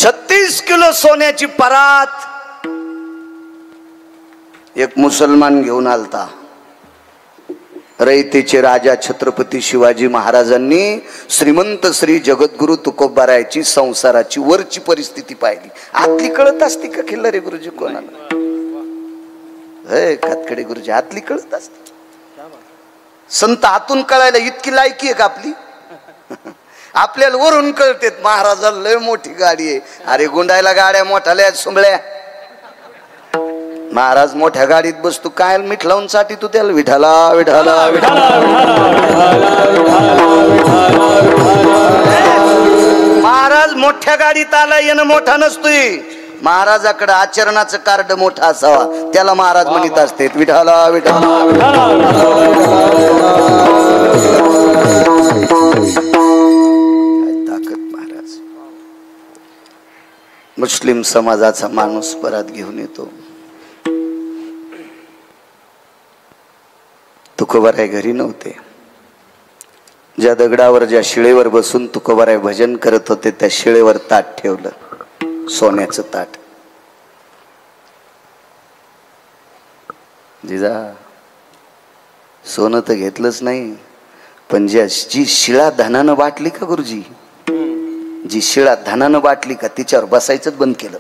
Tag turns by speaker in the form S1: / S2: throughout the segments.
S1: 36 kilo सोन्याची परात एक मुसलमान घेऊन आलता. रयतेचे राजा छत्रपती शिवाजी महाराजांनी श्रीमंत श्री जगद्गुरु तुकोबारायची संसाराची वरची परिस्थिती पाहिली. आतली कळत असती का खिल्लारे गुरुजी कोणाला? कातकडे गुरुजी आतली कळत असते. संत आतून कळायला इतकी लायकी आहे का आपली? आपल्याला वरून कळते महाराजाला लय मोठी गाडी आहे. अरे गुंडायला गाड्या मोठ्याल्या सुंबळ्या. महाराज मोठ्या गाडीत बसतो काय मीठ लावून साठी तू त्याला विठाला विठाला महाराज मोठ्या गाडीत आला येणं मोठा नसतोय. महाराजाकडे आचरणाचं कार्ड मोठा असावा त्याला महाराज म्हणत असते विठाला विठाला. ताकद महाराज. मुस्लिम समाजाचा माणूस परत घेऊन येतो. तुकोबाराय घरी नव्हते. ज्या दगडावर ज्या शिळेवर बसून तुकोबाराय भजन करत होते त्या शिळेवर ताट ठेवलं, सोन्याचं ताट. जिजा सोनं तर घेतलंच नाही, पण जी शिळा धनानं वाटली का गुरुजी, जी शिळा धनानं वाटली का तिच्यावर बसायचंच बंद केलं.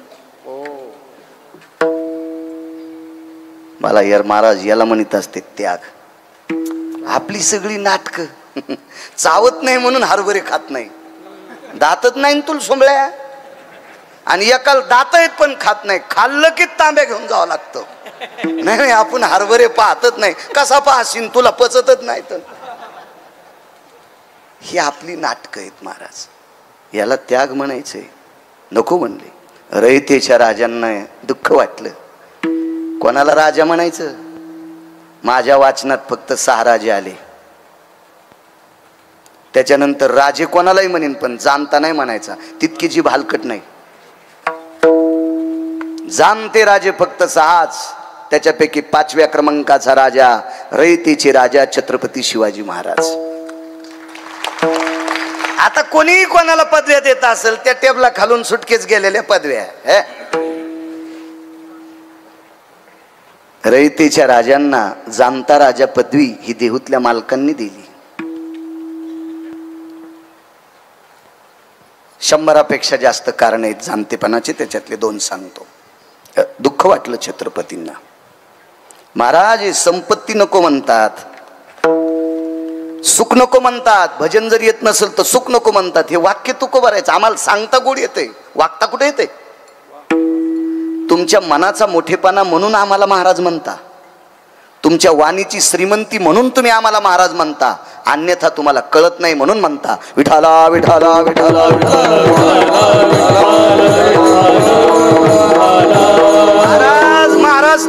S1: मला यार महाराज याला म्हणत असते त्याग. आपली सगळी नाटक चावत नाही म्हणून हरभरे खात नाही, दातच नाही तुला सोंबळ्या. आणि एकाला दात आहेत पण खात नाही, खाल्लं की तांब्या घेऊन जावं लागतं. नाही आपण हरभरे पाहतच नाही, कसा पाहशील तुला पचतच नाही. तर ही आपली नाटक आहेत महाराज. याला त्याग म्हणायचंय नको म्हणले. रयतेच्या राजांना दुःख वाटलं. कोणाला राजा म्हणायचं? माझ्या वाचनात फक्त 6 राजे आले. त्याच्यानंतर राजे कोणालाही म्हणेन पण जाणता नाही म्हणायचा, तितकी जी भालकट नाही. जाणते राजे फक्त 6च. त्याच्यापैकी 5व्या क्रमांकाचा राजा रयतेचे राजा छत्रपती शिवाजी महाराज. आता कोणीही कोणाला पदव्या देत असेल त्या टेबला खालून सुटकेच गेलेल्या पदव्या. रयतेच्या राजांना जाणता राजा पदवी ही देहूतल्या मालकांनी दिली. 100पेक्षा जास्त कारण आहेत जाणतेपणाचे, त्याच्यातले 2 सांगतो. दुःख वाटलं छत्रपतींना. महाराज संपत्ती नको म्हणतात, सुख नको म्हणतात. भजन जर येत नसेल तर सुख नको म्हणतात. हे वाक्य तुकोबारायचं. आम्हाला सांगता गोड येते, वागता कुठे येते? तुमच्या मनाचा मोठेपणा म्हणून आम्हाला महाराज म्हणता, तुमच्या वाणीची श्रीमंती म्हणून तुम्ही आम्हाला महाराज म्हणता, अन्यथा तुम्हाला कळत नाही म्हणून म्हणता विठाला विठाला विठाला. महाराज महाराज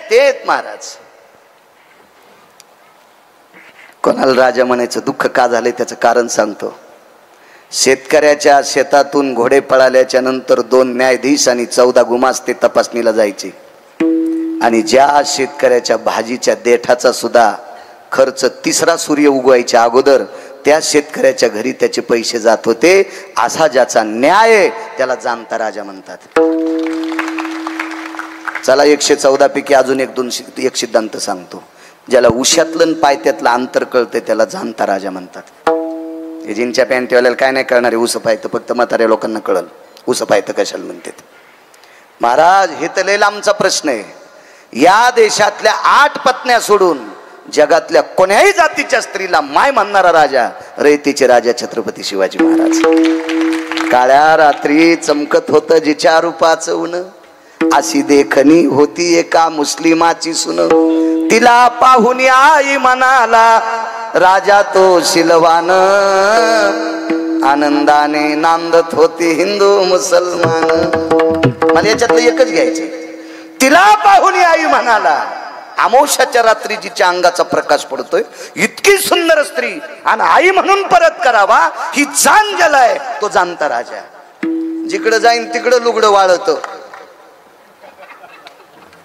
S1: ते महाराज. कोणाला राजा म्हणायचं दुःख का झाले त्याचं कारण सांगतो. शेतकऱ्याच्या शेतातून घोडे पळाल्याच्या नंतर 2 न्यायाधीश आणि 14 गुमास्ते तपासणीला जायचे. आणि ज्या शेतकऱ्याच्या भाजीच्या देठाचा सुद्धा खर्च 3रा सूर्य उगवायच्या अगोदर त्या शेतकऱ्याच्या घरी त्याचे पैसे जात होते, असा ज्याचा न्याय त्याला जाणता राजा म्हणतात. चला 114 पैकी अजून एक सिद्धांत सांगतो. ज्याला उशातलं पायत्यातलं अंतर कळते त्याला जाणता राजा म्हणतात. हे जीनच्या पॅन्टवाल्याला काय नाही कळणार, ऊस पायतं फक्त म्हाताऱ्या लोकांना कळल. ऊस पायतं कशाला म्हणतात महाराज? हे तर लय लांबचा प्रश्न आहे. या देशातल्या 8 पत्न्या सोडून जगातल्या कोण्याही जातीच्या स्त्रीला माय म्हणणारा राजा रयतेचे राजा छत्रपती शिवाजी महाराज. काळ्या रात्री चमकत होतं जिच्या रूपाचं ऊन, अशी देखणी होती एका मुस्लिमाची सुन. तिला पाहून आई म्हणाला राजा तो शिलवान, आनंदाने नांदत होते हिंदू मुसलमान. मला याच्यातलं एकच घ्यायचे. तिला पाहून आई म्हणाला, अमावस्याच्या रात्री जिच्या अंगाचा प्रकाश पडतोय, इतकी सुंदर स्त्री आणि आई म्हणून परत करावा ही जाण ज्याला आहे तो जाणता राजा. जिकडे जाईन तिकडे लुगडं वाळत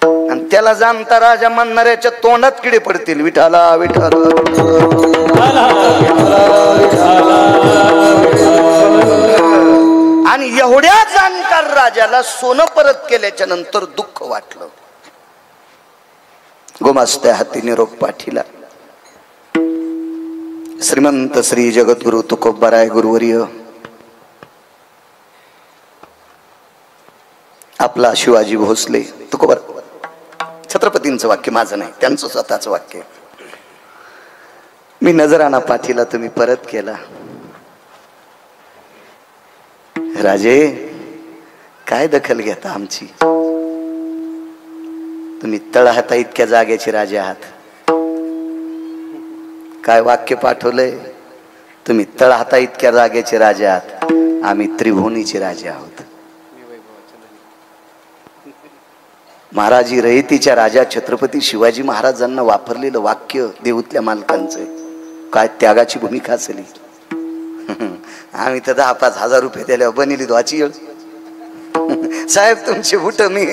S1: आणि त्याला जाणता राजा म्हणणाऱ्याच्या तोंडात किडे पडतील. विठाला विठाला. आणि आणि एवढ्या जाणकार राजाला सोनं परत केल्याच्या नंतर दुःख वाटलं. गोमास्त्या हाती निरोप पाठीला. श्रीमंत श्री जगद्गुरु तुकोबाराय गुरुवर्य आपला शिवाजी भोसले. तुकोबार छत्रपतींचं वाक्य, माझं नाही, त्यांचं स्वतःचं वाक्य. मी नजराना पाठीला तुम्ही परत केला. राजे काय दखल घेता आमची? तुम्ही तळहाता इतक्या जाग्याचे राजे आहात. काय वाक्य पाठवलंय? तुम्ही तळहाता इतक्या जाग्याचे राजे आहात, आम्ही त्रिभुवनीचे राजे आहोत. महाराजी रयतीच्या राजा छत्रपती शिवाजी महाराजांना वापरलेलं वाक्य देऊतल्या मालकांचं. काय त्यागाची भूमिका असली. आम्ही तर 10-5 हजार रुपये दिल्यावर बनिली धुवाची येळ. साहेब तुमचे बुट मी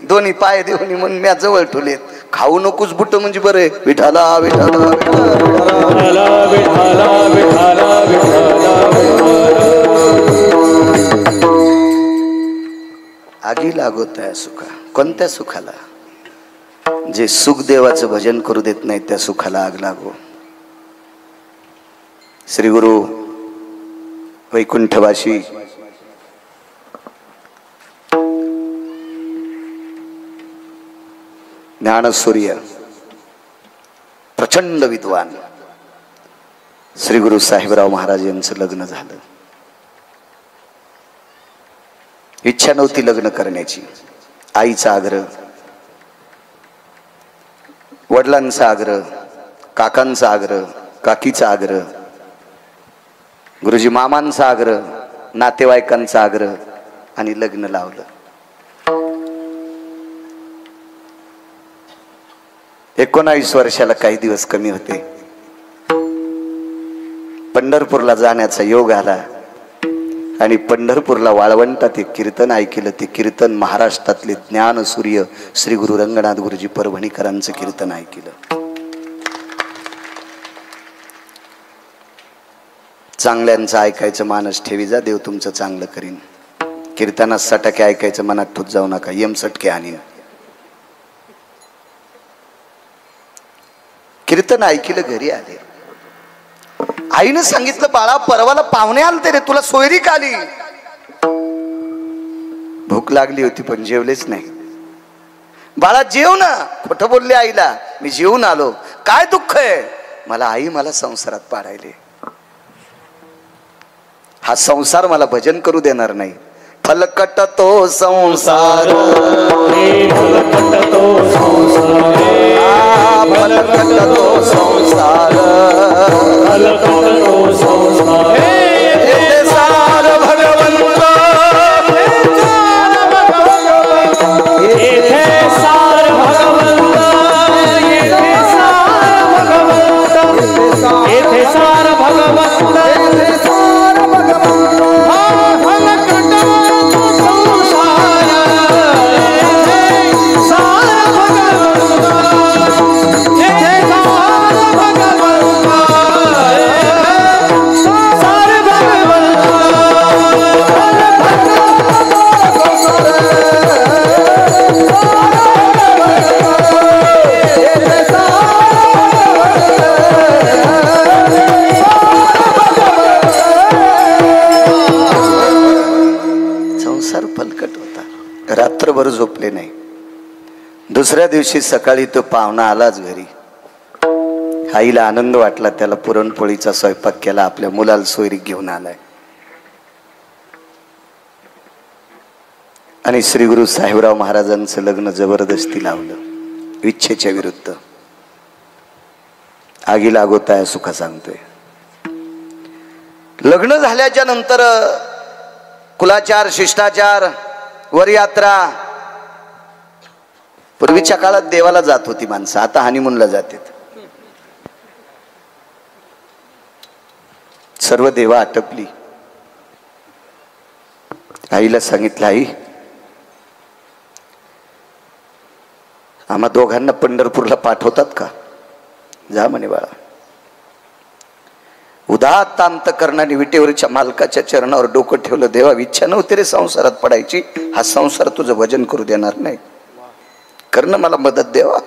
S1: दोन्ही पाय देऊन म्हणून म्या जवळ ठेवलेत. खाऊ नकोस बुट म्हणजे बरं. विठाला विठाला आगी लागत आहे सुखा. कोणत्या सुखाला? जे सुख देवाचं भजन करू देत नाही त्या सुखाला आग लागो. श्री गुरु वैकुंठवासी ज्ञानसूर्य प्रचंड विद्वान श्री गुरु साहेबराव महाराज यांचं लग्न झालं. इच्छा नव्हती लग्न करण्याची. आईचा आग्रह, वडिलांचा आग्रह, काकांचा आग्रह, काकीचा आग्रह, गुरुजी मामांचा आग्रह, नातेवाईकांचा आग्रह आणि लग्न लावलं. 19 वर्षाला काही दिवस कमी होते. पंढरपूरला जाण्याचा योग आला आणि पंढरपूरला वाळवंटात एक कीर्तन ऐकलं. ते कीर्तन महाराष्ट्रातले ज्ञानसूर्य श्री गुरु रंगनाथ गुरुजी परभणीकरांचं कीर्तन ऐकलं. चांगल्यांचं ऐकायचं मानस ठेवी जा, देव तुमचं चांगलं करीन. कीर्तनात सटके ऐकायचं मनात ठोत जाऊ नका, यम सटके आणि कीर्तन ऐकलं. घरी आले. आईनं सांगितलं बाळा परवाला पाहुणे आलते रे, तुला सोयरीक आली. भूक लागली होती पण जेवलेच नाही. बाळा जेव ना. खोटं बोलले आईला, मी जेवून आलो. काय दुःख आहे? मला आई मला संसारात पाडायले. हा संसार मला भजन करू देणार नाही. फलकट तो संसार, फलकट तो संसार, फलकट तो संसार, फलकट तो संसार. हे सार भगवंत, हे सार भगवंत, हे सार भगवंत, हे सार भगवंत. रात्रभर झोपले नाही. दुसऱ्या दिवशी सकाळी तो पाहुणा आलाच घरी. आईला आनंद वाटला. त्याला पुरणपोळीचा स्वयंपाक केला. आपल्या मुलाला सोयरीक घेऊन आलाय. आणि श्री गुरु साहेबराव महाराजांचं लग्न जबरदस्ती लावलं, इच्छेच्या विरुद्ध. आगी लागोताय सुख सांगतोय. लग्न झाल्याच्या नंतर कुलाचार, शिष्टाचार, वरयात्रा. पूर्वीच्या काळात देवाला जात होती माणसं, आता हनीमूनला जातात. सर्व देवा आटपली. आईला सांगितलं, आई आम्हा दोघांना पंढरपूरला पाठवतात का? जा म्हणे बाळा. उदात्त अंतकरणाने विटेवरच्या मालकाच्या चरणावर डोकं ठेवलं. देवा, इच्छा नव्हती रे संसारात पडायची, हा संसार तुझं वजन करू देणार नाही. करणं मला मदत देवा,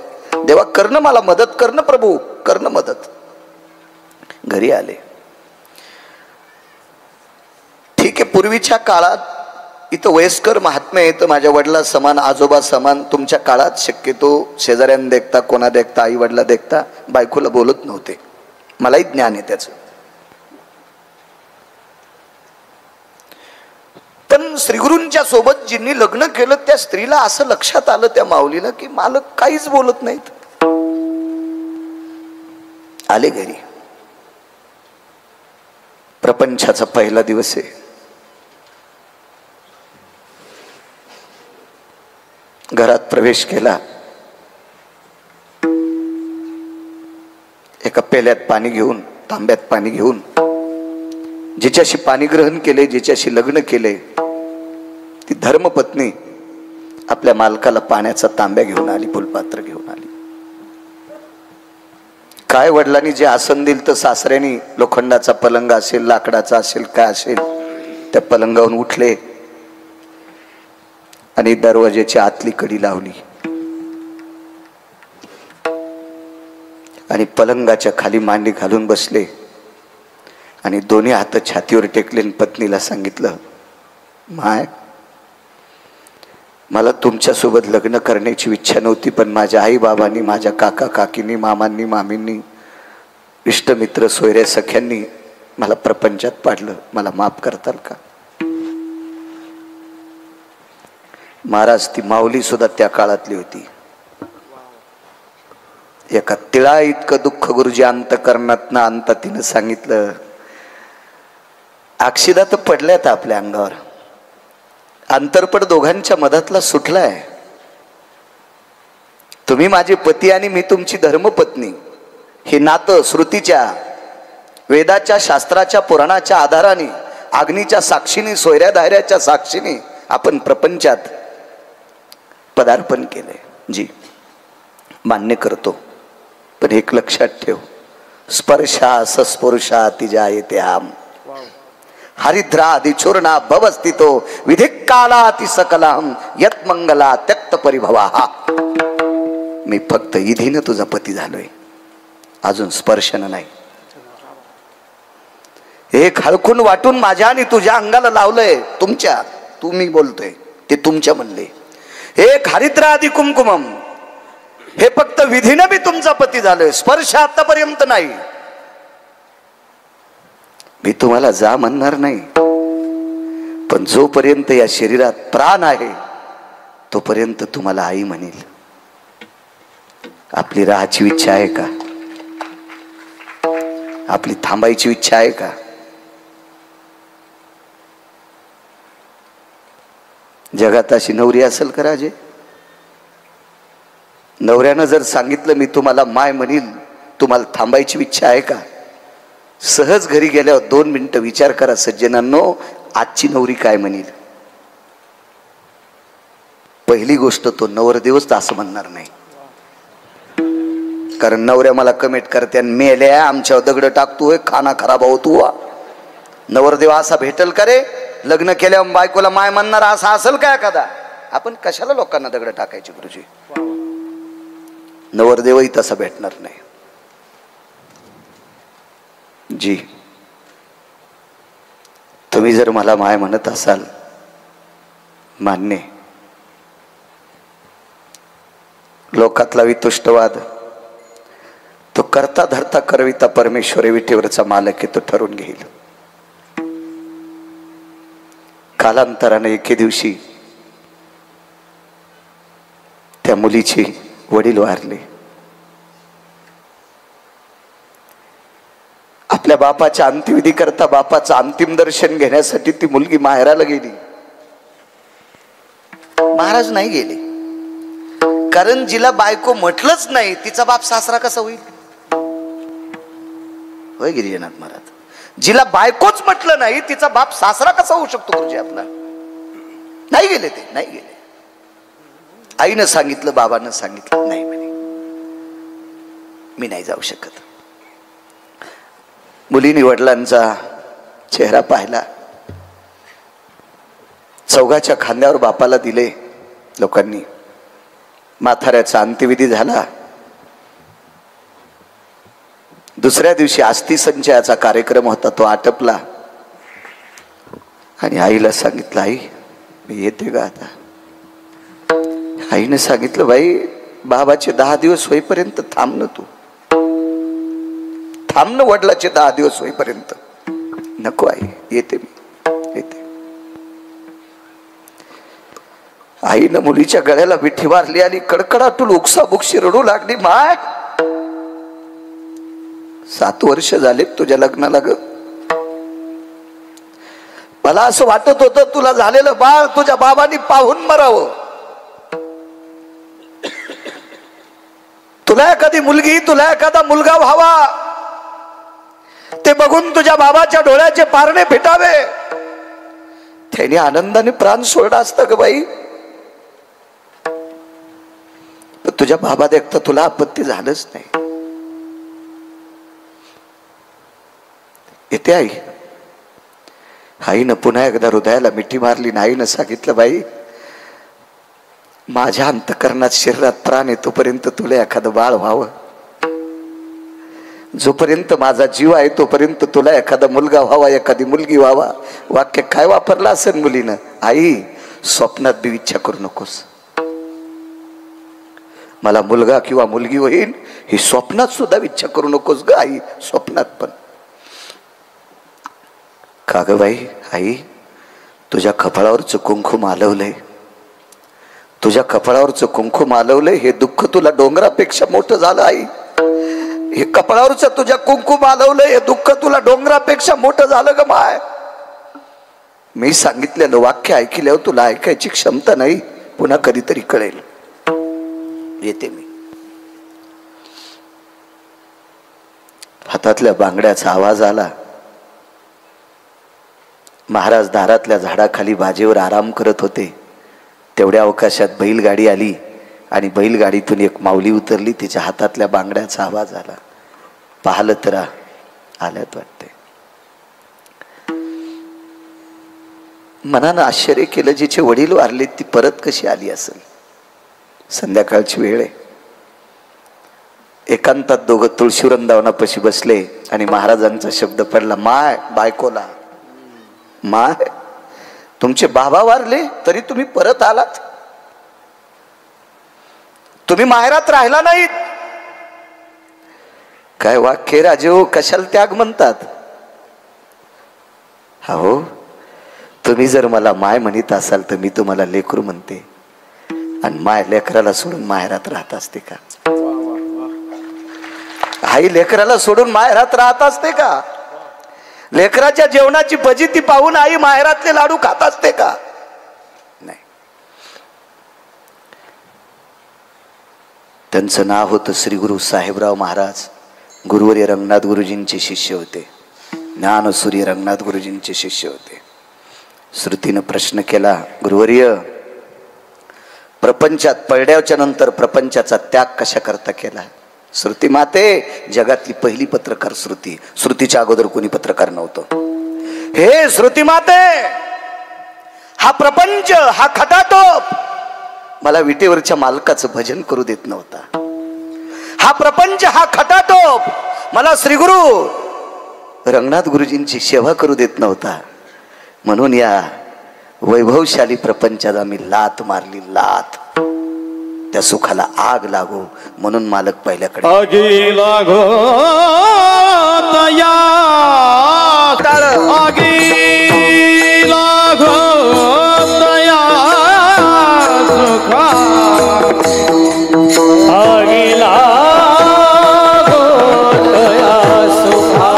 S1: देवा करणं मला मदत, करणं प्रभू करणं मदत. घरी आले. ठीक आहे, पूर्वीच्या काळात इथं वयस्कर महात्मे येतं, माझ्या वडिला समान आजोबा समान. तुमच्या काळात शक्यतो शेजाऱ्यांना देखता, कोणा देखता, आई वडिला देखता बायकोला बोलत नव्हते. मलाही ज्ञान आहे त्याचं. पण श्रीगुरूंच्या सोबत जिनी लग्न केलं त्या स्त्रीला असं लक्षात आलं, त्या माऊलीला, की मालक काहीच बोलत नाहीत. आले घरी. प्रपंचाचा पहिला दिवस आहे. घरात प्रवेश केला. एका पेल्यात पाणी घेऊन, तांब्यात पाणी घेऊन, जिच्याशी पाणी ग्रहण केले, जिच्याशी लग्न केले, ती धर्मपत्नी आपल्या मालकाला पाण्याचा तांब्या घेऊन आली, फुलपात्र घेऊन आली. काय वडिलांनी जे आसन दिलं तर सासऱ्यानी लोखंडाचा पलंग असेल, लाकडाचा असेल, काय असेल, त्या पलंगावरून उठले आणि दरवाजेची आतली कडी लावली आणि पलंगाच्या खाली मांडी घालून बसले आणि दोन्ही हात छातीवर टेकले. पत्नीला सांगितलं, माय, मला तुमच्यासोबत लग्न करण्याची इच्छा नव्हती, पण माझ्या आई बाबांनी, माझ्या काका काकींनी, मामांनी मामींनी, इष्टमित्र सोयऱ्या सख्यांनी मला प्रपंचात पाडलं, मला माफ करताल का? महाराज, ती माऊली सुद्धा त्या काळातली होती. एका तिळा इतकं दुःख गुरुजी अंतकरणात ना अंत तिनं सांगितलं, अक्षिदा तर पडल्यात आपल्या अंगावर, अंतरपट दोघांच्या मधातला सुटलाय. तुम्ही माझे पती आणि मी तुमची धर्मपत्नी. हे नातं श्रुतीच्या, वेदाच्या, शास्त्राच्या, पुराणाच्या आधाराने, अग्नीच्या साक्षीने, सोयऱ्या धायऱ्याच्या साक्षीने आपण प्रपंचात पदार्पण केले. जी मान्य करतो, पण एक लक्षात ठेव, स्पर्शा सस्पुरुषा तिजा येते आम हरिद्रादि चूर्णा भवस्थितो विधिकालाति सकलहम यत मंगला त्यक्त परिभवाहा. मी फक्त इधीनं तुझा पती झालोय, अजून स्पर्शन नाही. एक हळकून वाटून माझ्या आणि तुझ्या अंगाला लावलंय. तुमच्या, तुम्ही बोलतोय ते तुमच्या म्हणले. एक हरिद्रादि कुमकुमम, हे फक्त विधीनं मी तुमचा पती झालोय, स्पर्श आतापर्यंत नाही. मी तुम्हाला जा म्हणणार नाही, पण जोपर्यंत या शरीरात प्राण आहे तोपर्यंत तुम्हाला आई म्हणेल. आपली राहायची इच्छा आहे का? आपली थांबायची इच्छा आहे का? जगात अशी नवरी असेल का राजे? नवऱ्यानं जर सांगितलं मी तुम्हाला माय म्हणील, तुम्हाला थांबायची इच्छा आहे का? सहज घरी गेल्यावर 2 मिनिटं विचार करा सज्जनांनो, आजची नवरी काय म्हणेल. पहिली गोष्ट, तो नवरदेवच असं म्हणणार नाही. कारण नवऱ्या मला कमेंट करते, मेल्या आमच्यावर दगड टाकतोय, खाना खराब होतो. नवरदेव असा भेटल का रे? लग्न केल्यावर बायकोला माय म्हणणार असा असेल का एखादा? आपण कशाला लोकांना दगड टाकायचे गुरुजी? नवरदेवही तसा भेटणार नाही. जी, तुम्ही जर मला माय म्हणत असाल, मान्य. लोकातला वितुष्टवाद तो करता धरता करविता परमेश्वरी विटेवरचा मालक आहे, तो ठरवून घेईल. कालांतराने एके दिवशी त्या मुलीचे वडील वारले. आपल्या बापाच्या अंत्यविधी करता, बापाचं अंतिम दर्शन घेण्यासाठी ती मुलगी माहेराला गेली. महाराज नाही गेले, कारण जिला बायको म्हटलंच नाही तिचा बाप सासरा कसा होईल? होय गिरिजनाथ महाराज, जिला बायकोच म्हटलं नाही तिचा बाप सासरा कसा होऊ शकतो गुरुजी आपला? नाही गेले ते, नाही गेले. आईनं सांगितलं, बाबानं सांगितलं, नाही म्हणे मी नाही जाऊ शकत. मुलीने वडिलांचा चेहरा पाहिला, चौघाच्या खांद्यावर बापाला दिले लोकांनी. म्हाताऱ्याचा अंत्यविधी झाला. दुसऱ्या दिवशी अस्थि संचयाचा कार्यक्रम होता, तो आटपला. आणि आईला सांगितलं, आई मी येते का आता. आईने सांगितलं, बाई बाबाचे 10 दिवस होईपर्यंत थांबणं, तू थांबणं, वडिलाचे 10 दिवस होईपर्यंत. नको आई, येते मी, येते. आईनं मुलीच्या गळ्याला मिठी मारली आणि कडकडाटून उकसाबुकशी रडू लागली. माय 7 वर्ष झाले तुझ्या लग्नाला ग. मला असं वाटत होतं तुला झालेलं बाळ तुझ्या बाबांनी पाहून मरावं. तुला एखादी मुलगी, तुला एखादा मुलगा व्हावा, ते बघून तुझ्या बाबाच्या डोळ्याचे पारणे फिटावे. त्याने आनंदाने प्राण सोडला असता ग बाई. पण तुझ्या बाबा देखता तुला आपत्ती झालंच नाही. येते आई. आईनं पुन्हा एकदा हृदयाला मिठी मारली. आईनं सांगितलं, बाई माझ्या अंतकरणात शरीरात प्राण आहे तोपर्यंत तुला एखादं बाळ व्हावं. जोपर्यंत माझा जीव आहे तोपर्यंत तुला एखादा मुलगा व्हावा, एखादी मुलगी व्हावा. वाक्य काय वापरलं असेल मुलीनं. आई स्वप्नात बी इच्छा करू नकोस. मला मुलगा किंवा मुलगी होईल ही स्वप्नात सुद्धा इच्छा करू नकोस ग आई. स्वप्नात पण. का ग बाई. आई तुझ्या कपाळावरचं कुंकुम आलवलंय, तुझ्या कपाळावरचं कुंकुम आलवलंय. हे दुःख तुला डोंगरापेक्षा मोठं झालं आई. हे कपाळावरचं तुझ्या कुंकुम आलवलंय, हे दुःख तुला डोंगरापेक्षा मोठं झालं ग माय. मी सांगितलेलं वाक्य ऐकल्यावर तुला ऐकायची क्षमता नाही. पुन्हा कधीतरी कळेल. येते मी. हातातल्या बांगड्याचा आवाज आला. महाराज दारातल्या झाडाखाली बाजेवर आराम करत होते. तेवढ्या अवकाशात बैलगाडी आली आणि बैलगाडीतून एक माऊली उतरली. तिच्या हातातल्या बांगड्याचा आवाज आला. पाहिलं तर आल्यात वाटते. मनानं आश्चर्य केलं, जिचे वडील वारले ती परत कशी आली असेल. संध्याकाळची वेळ आहे. एकांतात दोघं तुळशी वृंदावनापाशी बसले आणि महाराजांचा शब्द पडला. माय बायकोला, माय तुमचे बाबा वारले तरी तुम्ही परत आलात. तुम्ही माहेरात राहिला नाहीत. काय वाक्य राजे हो. कशाला त्याग म्हणतात. हो तुम्ही जर मला माय म्हणत असाल तर मी तुम्हाला लेकरू म्हणते. आणि माय लेकराला सोडून माहेरात राहत असते का. आई लेकराला सोडून माहेरात राहत असते का. लेकराच्या जेवणाची फजिती पाहून आई माहेरातले लाडू खात असते का. नाही. त्यांचं नाव होतं श्री गुरु साहेबराव महाराज. गुरुवर्य रंगनाथ गुरुजींचे शिष्य होते. ज्ञानसूर्य रंगनाथ गुरुजींचे शिष्य होते. श्रुतीनं प्रश्न केला, गुरुवर्य प्रपंचात पडल्याच्या नंतर प्रपंचाचा त्याग कशा करता केला. श्रुती माते जगातली पहिली पत्रकार श्रुती. श्रुतीच्या अगोदर कोणी पत्रकार नव्हतं. हे श्रुती माते, हा प्रपंच, हा खटाटोप मला विटेवरच्या मालकाचं भजन करू देत नव्हता. हा प्रपंच, हा खटाटोप मला श्री गुरु रंगनाथ गुरुजींची सेवा करू देत नव्हता. म्हणून या वैभवशाली प्रपंचात आम्ही लात मारली. लात. त्या सुखाला आग लागो म्हणून मालक पहिल्याकडे
S2: आगी लागो तया आगी लागो तया सुखा आगी लागो तया सुखा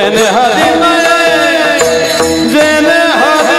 S2: जन हरि जन हरि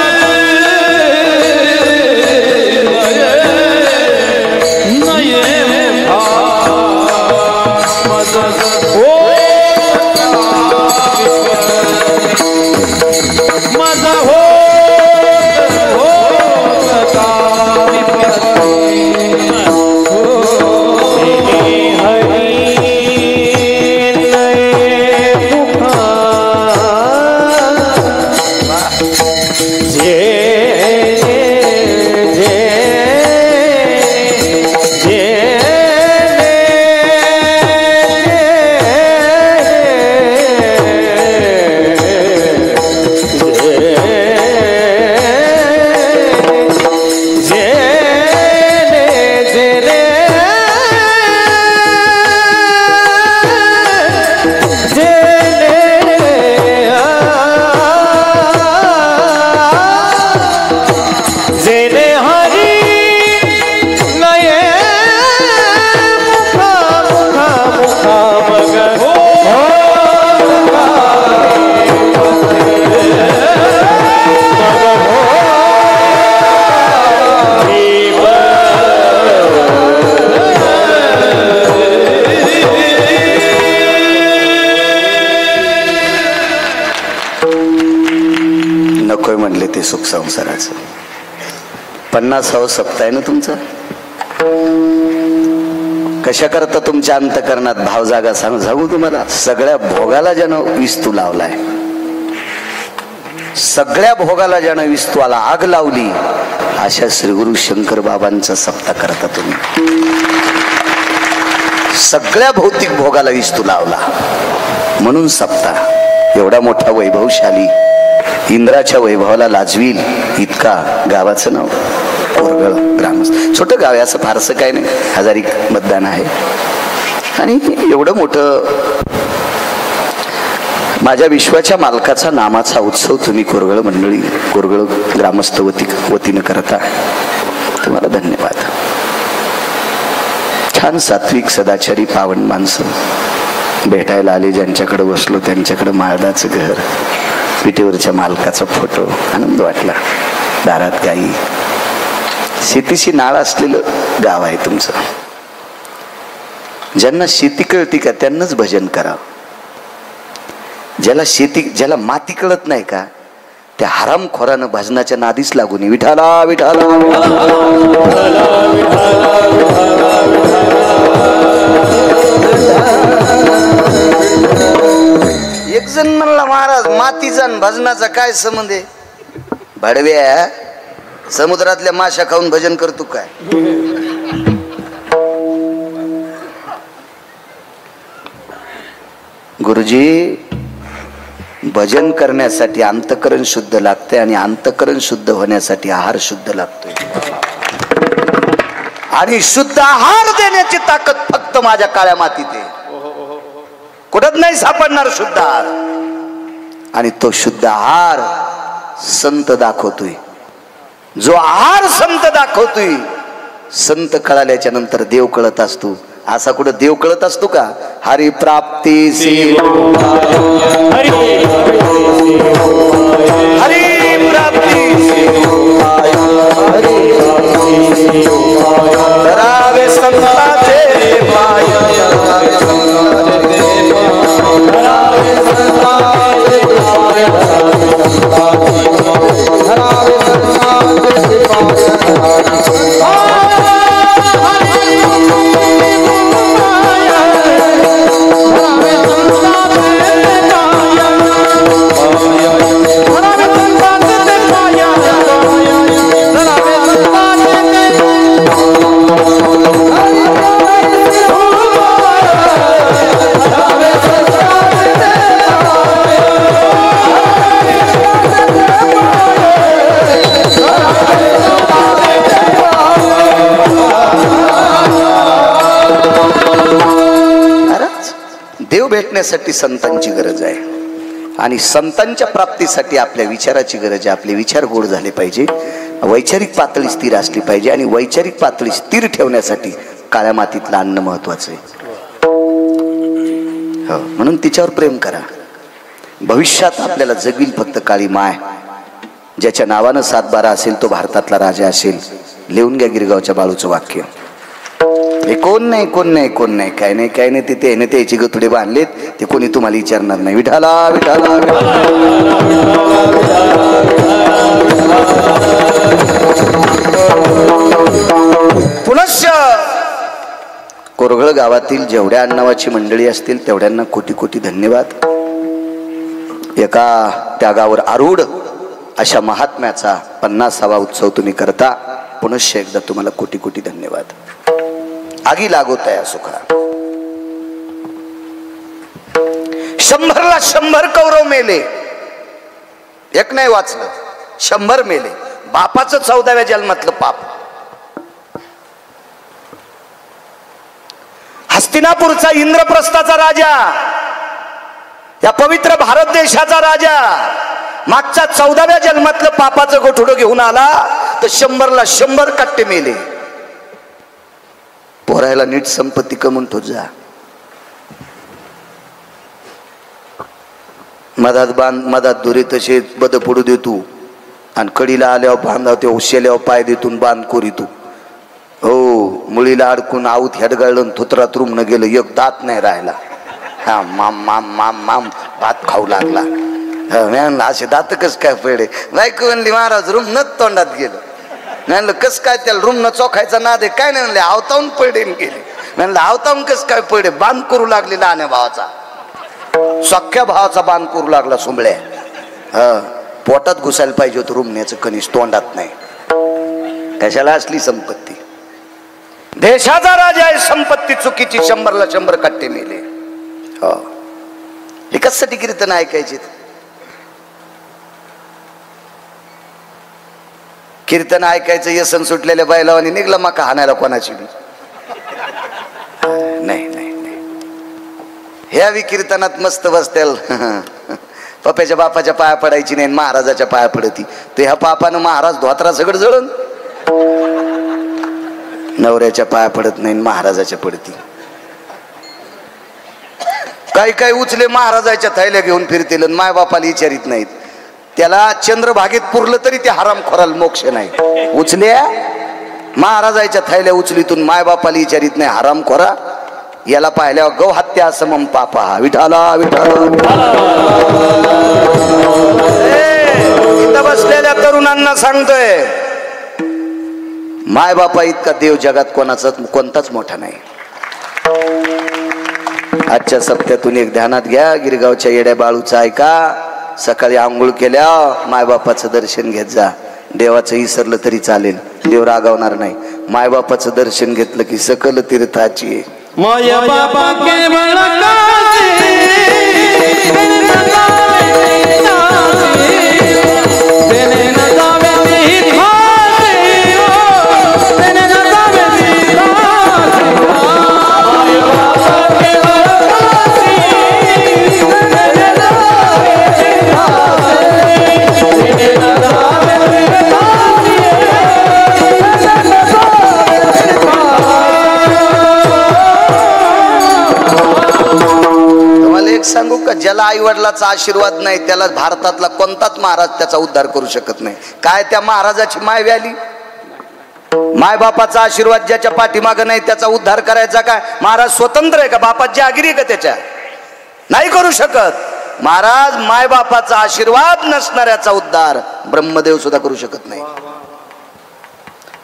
S1: म्हणले ते सुख संसाराचं 50वा सप्ताह ना तुमचा. कशा करता तुमच्या अंतकरणात भाव जागा सांगू तुम्हाला. सगळ्या भोगाला ज्यानं विस्तू लावलाय, सगळ्या भोगाला ज्यानं विस्तूला आग लावली, अशा श्री गुरु शंकर बाबांचा सप्ताह करता तुम्ही. सगळ्या भौतिक भोगाला विस्तू लावला म्हणून सप्ताह. एवढा मोठा वैभवशाली, इंद्राच्या वैभवाला लाजवील इतका गावाचं नाव कोरगळ ग्रामस्थ. छोटं गाव आहे, असं फारसं काय नाही, 1000 मतदान आहे. आणि एवढं मोठं माझ्या विश्वाच्या मालकाचा नामाचा उत्सव तुम्ही कोरगळ मंडळी, कोरगळ ग्रामस्थ वतीनं करता. तुम्हाला धन्यवाद. छान सात्विक सदाचारी पावन माणसं भेटायला आले. ज्यांच्याकडे बसलो त्यांच्याकडे माळदाचं घर, पिठेवरच्या मालकाचा फोटो. आनंद वाटला. दारात गाई, शेतीशी नाळ असलेलं गाव आहे तुमचं. ज्यांना शेती कळती का त्यांनाच भजन करा. ज्याला माती कळत नाही का त्या हरामखोरानं भजनाच्या नादीच लागून विठाला विठाला. एक जण म्हणला, महाराज मातीचा आणि भजनाचा काय संबंध आहे? भडव्या, समुद्रातल्या माशा खाऊन भजन करतो काय? गुरुजी, भजन करण्यासाठी अंतकरण शुद्ध लागते आणि अंतकरण शुद्ध होण्यासाठी आहार शुद्ध लागतोय. आणि शुद्ध आहार देण्याची ताकद फक्त माझ्या काळ्या मातीत आहे. कुठत नाही सापडणार शुद्ध आहार. आणि तो शुद्ध आहार संत दाखवतोय. जो आहार संत दाखवतोय, संत कळाल्याच्या नंतर देव कळत असतो. असा कुठं देव कळत असतो का? हरी प्राप्ती हरी प्राप्ती करावे संताचे पाय. भेटण्यासाठी संतांची गरज आहे. आणि संतांच्या प्राप्तीसाठी आपल्या विचाराची गरज आहे. आपले विचार गोड झाले पाहिजे, वैचारिक पातळी स्थिर असली पाहिजे. आणि वैचारिक पातळी स्थिर ठेवण्यासाठी काळ्या मातीतलं अन्न महत्वाचं आहे. हो, म्हणून तिच्यावर प्रेम करा. भविष्यात आपल्याला जगविल फक्त काळी माय. ज्याच्या नावानं 7/12 असेल तो भारतातला राजा असेल. लिहून घ्या गिरगावच्या बाळूचं वाक्य. हे कोण नाही कोण नाही कोण नाही काय नाही काय नाही. तिथे ने त्याची गतुडे बांधलेत ते कोणी तुम्हाला विचारणार नाही. विठाला विठाला पुनश्च कोरगळ गावातील जेवढ्या आडनावाची मंडळी असतील तेवढ्यांना कोटी कोटी धन्यवाद. एका त्यागावर आरूढ अशा महात्म्याचा 50वा उत्सव तुम्ही करता. पुनश्च एकदा तुम्हाला कोटी कोटी धन्यवाद. आगी लागवत आहे सुखा. 100ला 100 कौरव मेले. एक नाही वाचलं, 100 मेले. बापाचं 14व्या जन्मातलं पाप. हस्तिनापूरचा इंद्रप्रस्थाचा राजा, या पवित्र भारत देशाचा राजा मागच्या 14व्या जन्मातलं पापाचं गोठुडं घेऊन आला तर 100ला 100 कट्टे मेले. पोरायला नीट संपत्ती कमवून ठेव जा. मधात दुरी तसे बद पडू देतो आणि कडीला आल्यावर बांधाव ते उशेल्यावर पाय देतून बांध कोरी तू. हो, मुळीला अडकून आऊत हेडगाळून थुतरात रूम न गेलं. एक दात नाही राहिला. हा माम माम माम माम भात खाऊ लागला. असे दात कस काय पडे. बायको म्हणली महाराज रूम न तोंडात गेलं. म्हणलं कस काय त्याला रूम न चोखायचा नाद आहे काय नाही. म्हणले आवतावून पडे गेले. म्हणलं आवतावून कस काय पडे. बांध करू लागले लहान्या भावाचा, सख्या भावाचा बांध करू लागला सुंबळ्या. पोटात घुसायला पाहिजे होतं रूमण्याचं कणीस, तोंडात नाही. कशाला असली संपत्ती. देशाचा राजा आहे, संपत्ती चुकीची. 100ला 100 कट्टे मेले. हो, हे कशासाठी कीर्तन ऐकायचे. कीर्तन ऐकायचं येसन सुटलेल्या बैलावानी निघला मका हाणायला कोणाची बी. नाही नाही नाही, ह्या बी कीर्तनात मस्त बसतेल. पप्याच्या बापाच्या पाया पडायची नाही, महाराजाच्या पाया पडती. ते ह्या पापानं महाराज धोत्रा सगळं जळून नवऱ्याच्या पाया पडत नाही, महाराजाच्या पडती. काही काही उचले महाराजाच्या थैल्या घेऊन फिरतील, माय बापाला विचारित नाहीत. त्याला चंद्रभागेत पुरलं तरी ते हराम खोराला मोक्ष नाही. उचल्या महाराजाच्या थैल्या उचलीतून माय बापाला विचारित नाही, हराम खोरा. याला पाहिल्यावर गौ हत्या समम पापा. विठाला विठाला. इथं बसलेल्या तरुणांना सांगतोय, माय बापा इतका देव जगात कोणताच मोठा नाही. आजच्या सप्त्यातून एक ध्यानात घ्या. गिरगावच्या येड्या बाळूचा ऐका. सकाळी आंघोळ केल्या मायबापाचं दर्शन घेत जा. देवाचं विसरलं तरी चालेल, देव रागावणार नाही. मायबापाचं दर्शन घेतलं की सकल तीर्थाची.
S2: माय बाबा केवळ
S1: सांगू का, ज्याला आई वडिलाचा आशीर्वाद नाही त्याला भारतातला कोणताच महाराज त्याचा उद्धार करू शकत नाही. काय त्या महाराजाची माय व्याली. माय बापाचा आशीर्वाद ज्याच्या पाठीमागं नाही त्याचा उद्धार करायचा काय. महाराज स्वतंत्र आहे का, बापाची आगिरी का त्याच्या. नाही करू शकत महाराज. माय बापाचा आशीर्वाद नसणाऱ्याचा उद्धार ब्रह्मदेव सुद्धा करू शकत नाही.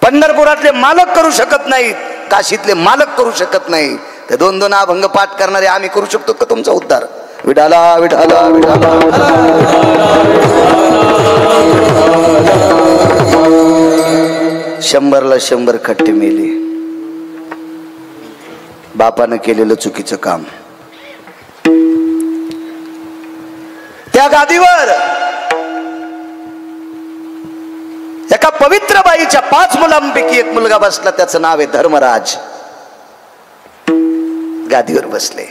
S1: पंढरपुरातले मालक करू शकत नाहीत, काशीतले मालक करू शकत नाही. ते 2-2 अभंग पाठ करणारे आम्ही करू शकतो का तुमचा उद्धार. विठाला विठाला विठाला. 100ला 100 खट्टे मेले. बापानं केलेलं चुकीचं काम. त्या गादीवर एका पवित्र बाईच्या 5 मुलांपैकी एक मुलगा बसला. त्याचं नाव आहे धर्मराज. गादीवर बसले.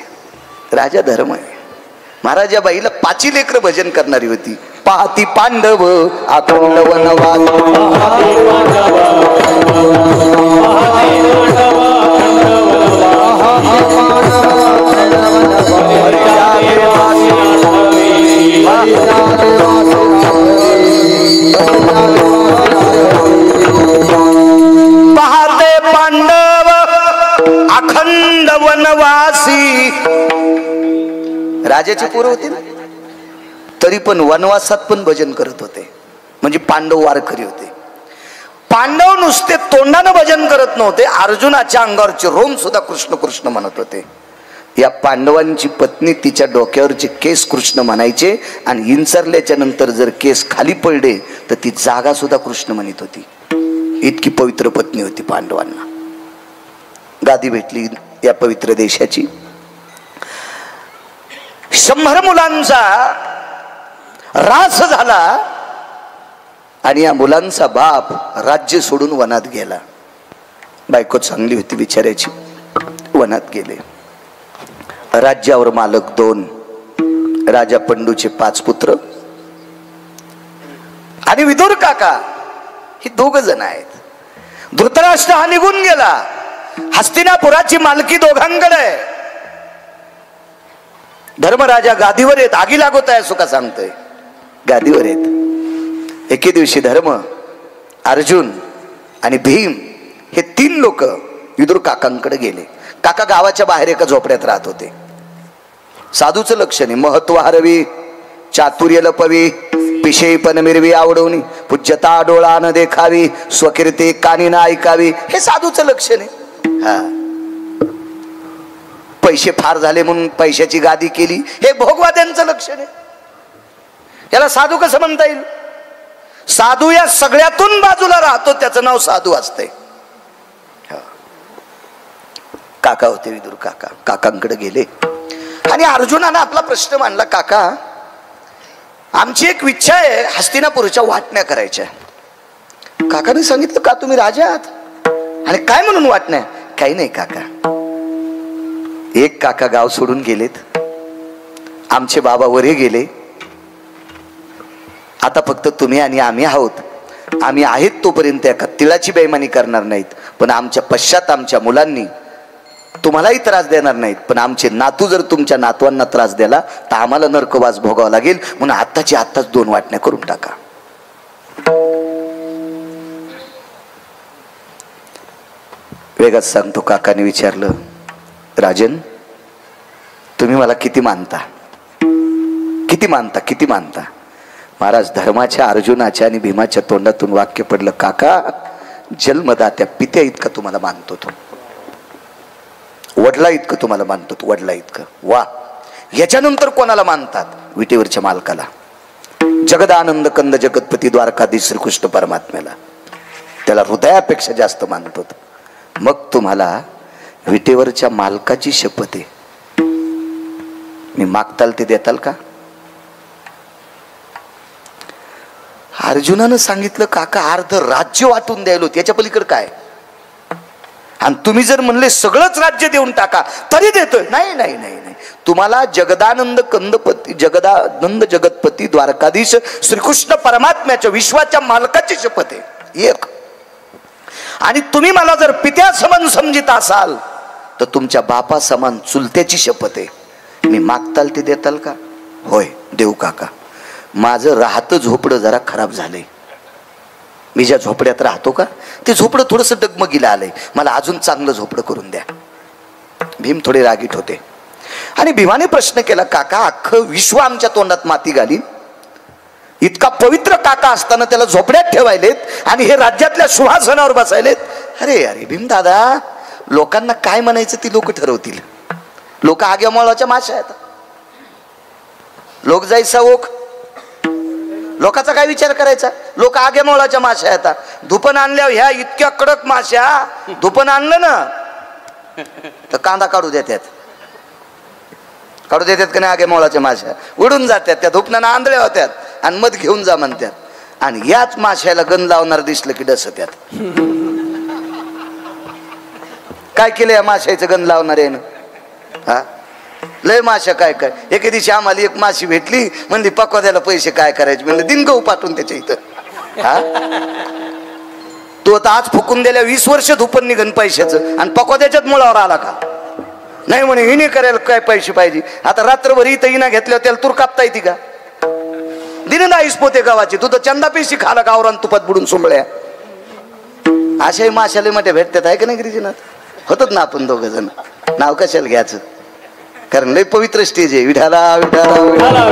S1: राजा धर्म आहे. महाराज या बाईला 5 लेकरं भजन करणारी होती. पाहती पांडव आकुंड वनवास. वनवासी. राजाची पोरं होती ना, तरी पण वनवासात पण भजन करत होते. म्हणजे पांडव वारकरी होते. पांडव नुसते तोंडानं भजन करत नव्हते, अर्जुनाच्या अंगावरचे रोम सुद्धा कृष्ण कृष्ण म्हणत होते. या पांडवांची पत्नी तिच्या डोक्यावरचे केस कृष्ण म्हणायचे, आणि इंचरल्याच्या नंतर जर केस खाली पडले तर ती जागा सुद्धा कृष्ण म्हणत होती. इतकी पवित्र पत्नी होती पांडवांना. गादी भेटली या पवित्र देशाची. 100 मुलांचा रास झाला, आणि या मुलांचा बाप राज्य सोडून वनात गेला. बायको चांगली होती बिचाऱ्याची, वनात गेले. राज्यावर मालक 2, राजा पंडूचे 5 पुत्र आणि विदुर काका, ही 2 जण आहेत. धृतराष्ट्र हा निघून गेला. हस्तिनापुराची मालकी दोघांकडे आहे. धर्मराजा गादीवर आहेत. आगी लागत आहे सुका सांगतोय, गादीवर आहेत. एके दिवशी धर्म, अर्जुन आणि भीम हे 3 लोक विदुर काकांकडे गेले. काका गावाच्या बाहेर एका झोपड्यात राहत होते. साधूचं लक्षण आहे. महत्व हरवी, चातुर्य लपवी, पिशेपण मिरवी आवडवणी, पूज्यता डोळा न देखावी, स्वकीर्ती कानी न ऐकावी, हे साधूचं लक्षण आहे. हा, पैसे फार झाले म्हणून पैशाची गादी केली, हे भोगवाद्यांचं लक्षण आहे. याला साधू कसं म्हणता येईल? साधू या सगळ्यातून बाजूला राहतो, त्याचं नाव साधू असते. काका होते विदुर काका. काकांकडे गेले आणि अर्जुनानं आपला प्रश्न मांडला. काका, आमची एक इच्छा आहे, हस्तिनापूरच्या वाटण्या करायच्या. काकाने सांगितलं, का तुम्ही राजा आहात आणि काय म्हणून वाटण्या? काही नाही काका. एक काका गाव सोडून गेलेत, आमचे बाबा वरे गेले. आता फक्त तुम्ही आणि आम्ही आहोत. आम्ही आहेत तोपर्यंत एका तिळाची बेईमानी करणार नाहीत, पण आमच्या पश्चात आमच्या मुलांनी तुम्हालाही त्रास देणार नाहीत. पण आमचे नातू जर तुमच्या नातवांना त्रास दिला तर आम्हाला नरकवास भोगावा लागेल. म्हणून आत्ताची आत्ताच 2 वाटण्या करून टाका. वेगात सांगतो. काकाने विचारलं, राजन, तुम्ही मला किती मानता? किती मानता? किती मानता? महाराज, धर्माच्या, अर्जुनाच्या आणि भीमाच्या तोंडातून वाक्य पडलं, काका, जन्मदात्या पित्या इतकं तुम्हाला मानतो. तो वडला इतकं तुम्हाला मानतो. वडला इतकं. वा, याच्यानंतर कोणाला मानतात? विटेवरच्या मालकाला, जगदानंद कंद जगतपती द्वारकाधीश श्रीकृष्ण परमात्म्याला. त्याला हृदयापेक्षा जास्त मानतो. मग तुम्हाला विटेवरच्या मालकाची शपथ आहे, मी मागताल ते देताल का? अर्जुनानं सांगितलं, काका, अर्ध राज्य वाटून द्यायलो, त्याच्या पलीकडे काय? आणि तुम्ही जर म्हणले सगळंच राज्य देऊन टाका तरी देतोय. नाही नाही नाही नाही, तुम्हाला जगदानंद कंदपती, जगदानंद जगतपती द्वारकाधीश श्रीकृष्ण परमात्म्याच्या, विश्वाच्या मालकाची शपथ आहे एक. आणि तुम्ही मला जर पित्या समान समजित असाल तर तुमच्या बापा समान चुलत्याची शपथ आहे, मी मागताल ते देताल का? होय, देऊ काका. माझं राहतं झोपडं जरा खराब झालंय. मी ज्या झोपड्यात राहतो का ते झोपडं थोडंसं डगमगीला आलंय, मला अजून चांगलं झोपडं करून द्या. भीम थोडे रागीट होते आणि भीमाने प्रश्न केला, काका, अख्खं विश्व आमच्या तोंडात माती घालीन, इतका पवित्र काका असताना त्याला झोपड्यात ठेवायलेत आणि हे राज्यातल्या सिंहासनावर बसायलेत. अरे अरे भीम दादा, लोकांना काय म्हणायचं ती लोक ठरवतील. लोक आग्या मोळाच्या माश्या आहेत. लोक जायचा ओख, लोकांचा काय विचार करायचा? लोक आग्या मोळाच्या माश्या येतात. धुपण आणल्यावर ह्या इतक्या कडक माश्या, धुपण आणलं ना तर कांदा काढू देतात. काढू देतात का नाही? आग्या मोळाच्या माश्या उडून जातात, त्या धुपणानं आंधळ्या होत्यात आणि मध घेऊन जा म्हणतात. आणि याच माश्याला गण लावणार दिसलं की डसत्यात. काय केलं या माश्याचं गण लावणार आहे ना? हा, लय माश्या काय काय. एके दिवशी आम्हाला एक माशी भेटली, म्हणली पकवाद्याला पैसे काय करायचे? म्हणलं दिन गहू पाठवून त्याच्या इथं. हा, तो आता आज फुकून दिल्या 20 वर्ष धुपण निघन पैशाचं आणि पकवाद्याच्याच मुळावर आला का? नाही म्हणे हिने करायला काय पैसे पाहिजे. आता रात्रभर इथं हिना घेतल्यावर त्याला तूर कापता येते का? दिन दाईस पोते गावाची, तू तर चंदा पैसे खाला गावरान तुपात बुडून सोंबळ्या. अशाही माशाले मोठ्या भेटतात आहे का नाही गिरिजनात? होतात ना आपण दोघं जण, नाव कशाला घ्यायचं. कारण लय पवित्र स्टेज आहे. विठाला विठाला विठाला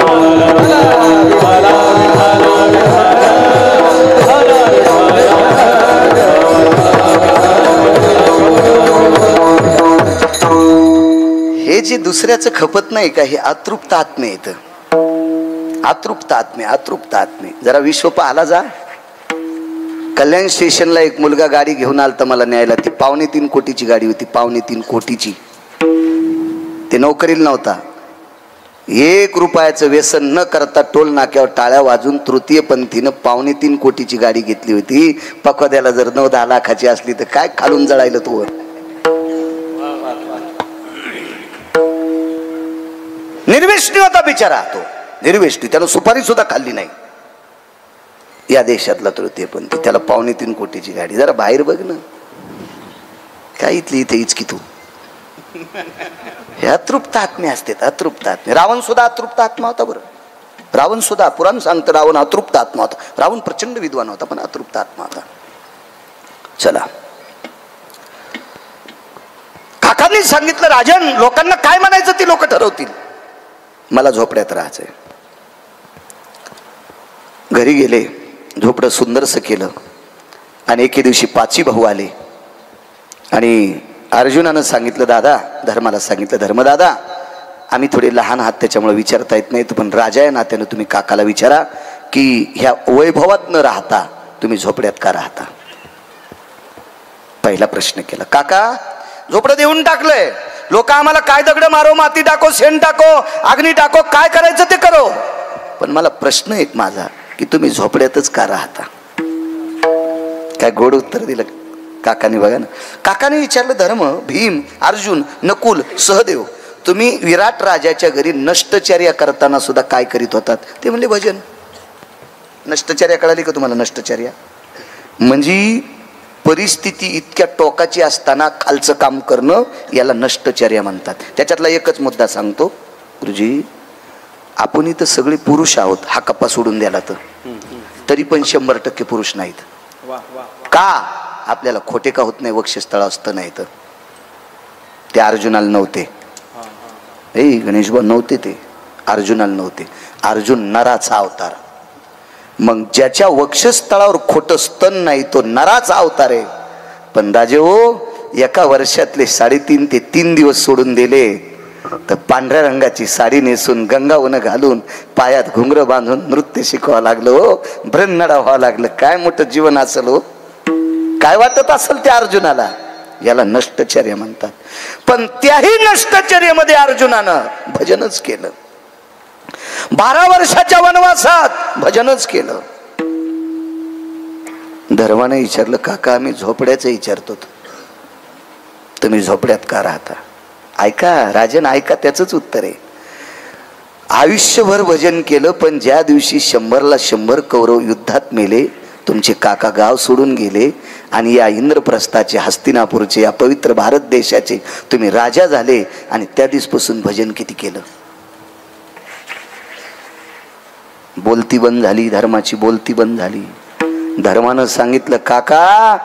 S1: हे जे दुसऱ्याचं खपत नाही का, हे अतृप्त आत्मे येतं. अतृप्त आत्मे. जरा विश्व पाहाला जा. कल्याण स्टेशनला एक मुलगा गाडी घेऊन आलता मला न्यायला. ती 3.25 कोटीची गाडी होती. 3.25 कोटीची. ते नोकरीला नव्हता. 1 रुपयाचं व्यसन न करता टोल नाक्यावर टाळ्या वाजून तृतीय पंथीनं 3.25 कोटीची गाडी घेतली होती. पकवाद्याला जर 9-10 लाखाची असली तर काय खालून जळायला तू. निर्वेष्टी होता बिचारा तो. निर्वेष्टी. त्यानं सुपारी सुद्धा खाल्ली नाही. या देशातला तृतीय पंथी. त्याला 3.25 कोटीची गाडी. जरा बाहेर बघ ना. काय इथली इथे इचकी तू. हे अतृप्त आत्मे असतात. अतृप्त आत्मे. रावण सुद्धा अतृप्त आत्मा होता. बरं, रावण सुद्धा पुराण सांगतं रावण अतृप्त आत्मा होता. रावण प्रचंड विद्वान होता पण अतृप्त आत्मा होता. चला, काकांनी सांगितलं राजन लोकांना काय म्हणायचं ती लोक ठरवतील. मला झोपड्यात राहायचंय. घरी गेले. झोपडं सुंदरसं केलं. आणि एके दिवशी 5 भाऊ आले आणि अर्जुनानं सांगितलं दादा, धर्माला सांगितलं धर्मदादा आम्ही थोडे लहान आहात त्याच्यामुळे विचारता येत नाही, पण राजा या नात्यानं तुम्ही काकाला विचारा की ह्या वैभवात न राहता तुम्ही झोपड्यात का राहता. पहिला प्रश्न केला. काका झोपडं देऊन टाकलंय. लोक आम्हाला काय दगड मारो, माती टाको, शेण टाको, अग्नी टाको, काय करायचं ते करो, पण मला प्रश्न एक माझा की तुम्ही झोपड्यातच का राहता. काय गोड उत्तर दिलं काकाने. बघा ना, काकाने विचारलं धर्म, भीम, अर्जुन, नकुल, सहदेव तुम्ही विराट राजाच्या घरी नष्टचर्या करताना सुद्धा काय करीत होतात. ते म्हणले भजन. नष्टचर्या कळाली का तुम्हाला. नष्टचर्या म्हणजे परिस्थिती इतक्या टोकाची असताना खालचं काम करणं, याला नष्टचर्या म्हणतात. त्याच्यातला एकच मुद्दा सांगतो गुरुजी. आपण इथं सगळे पुरुष आहोत. हा कप्पा सोडून द्याला तर तरी पण 100% पुरुष नाहीत. का आपल्याला खोटे का होत नाही. वक्षस्थळ असतं नाही तर ते अर्जुनाला नव्हते. गणेशबा नव्हते. ते अर्जुनाला नव्हते. अर्जुन नराचा अवतार. मग ज्याच्या वक्षस्थळावर खोटं स्तन नाही तो नराचा अवतार आहे. पण राजे हो, एका वर्षातले 3.5 ते 3 दिवस सोडून दिले तर पांढऱ्या रंगाची साडी नेसून गंगावन घालून पायात घुंगर बांधून नृत्य शिकवावं लागलं हो. ब्रह्मडा व्हावं लागलं. काय मोठं जीवन असेल हो. काय वाटत असेल त्या अर्जुनाला. याला नष्टचर्या म्हणतात. पण त्याही नष्टचर्येमध्ये अर्जुनानं भजनच केलं. 12 वर्षाच्या वनवासात भजनच केलं. धर्माने विचारलं काका आम्ही झोपड्याचं विचारतो, तुम्ही झोपड्यात का राहता. ऐका राजन ऐका, त्याचंच उत्तर आहे. आयुष्यभर भजन केलं पण ज्या दिवशी 100ला 100 कौरव युद्धात मेले, तुमचे काका गाव सोडून गेले आणि या इंद्रप्रस्थाचे हस्तिनापूरचे या पवित्र भारत देशाचे तुम्ही राजा झाले आणि त्या दिवसापासून भजन किती केलं. बोलती बंद झाली. धर्माची बोलती बंद झाली. धर्मानं सांगितलं काका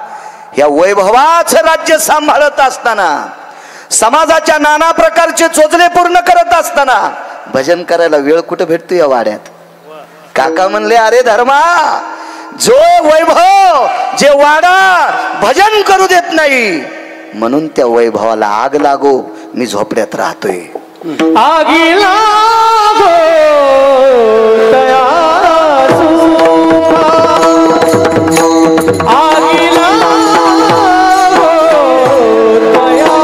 S1: या वैभवाचं राज्य सांभाळत असताना, समाजाच्या नाना प्रकारचे चोचले पूर्ण करत असताना भजन करायला वेळ कुठे भेटतो या वाड्यात. काका म्हणले अरे धर्मा, जो वैभव जे वाडा भजन करू देत नाही म्हणून त्या वैभवाला आग लागो, मी झोपड्यात राहतोय.
S2: आगी लागो दया आगी लागो दया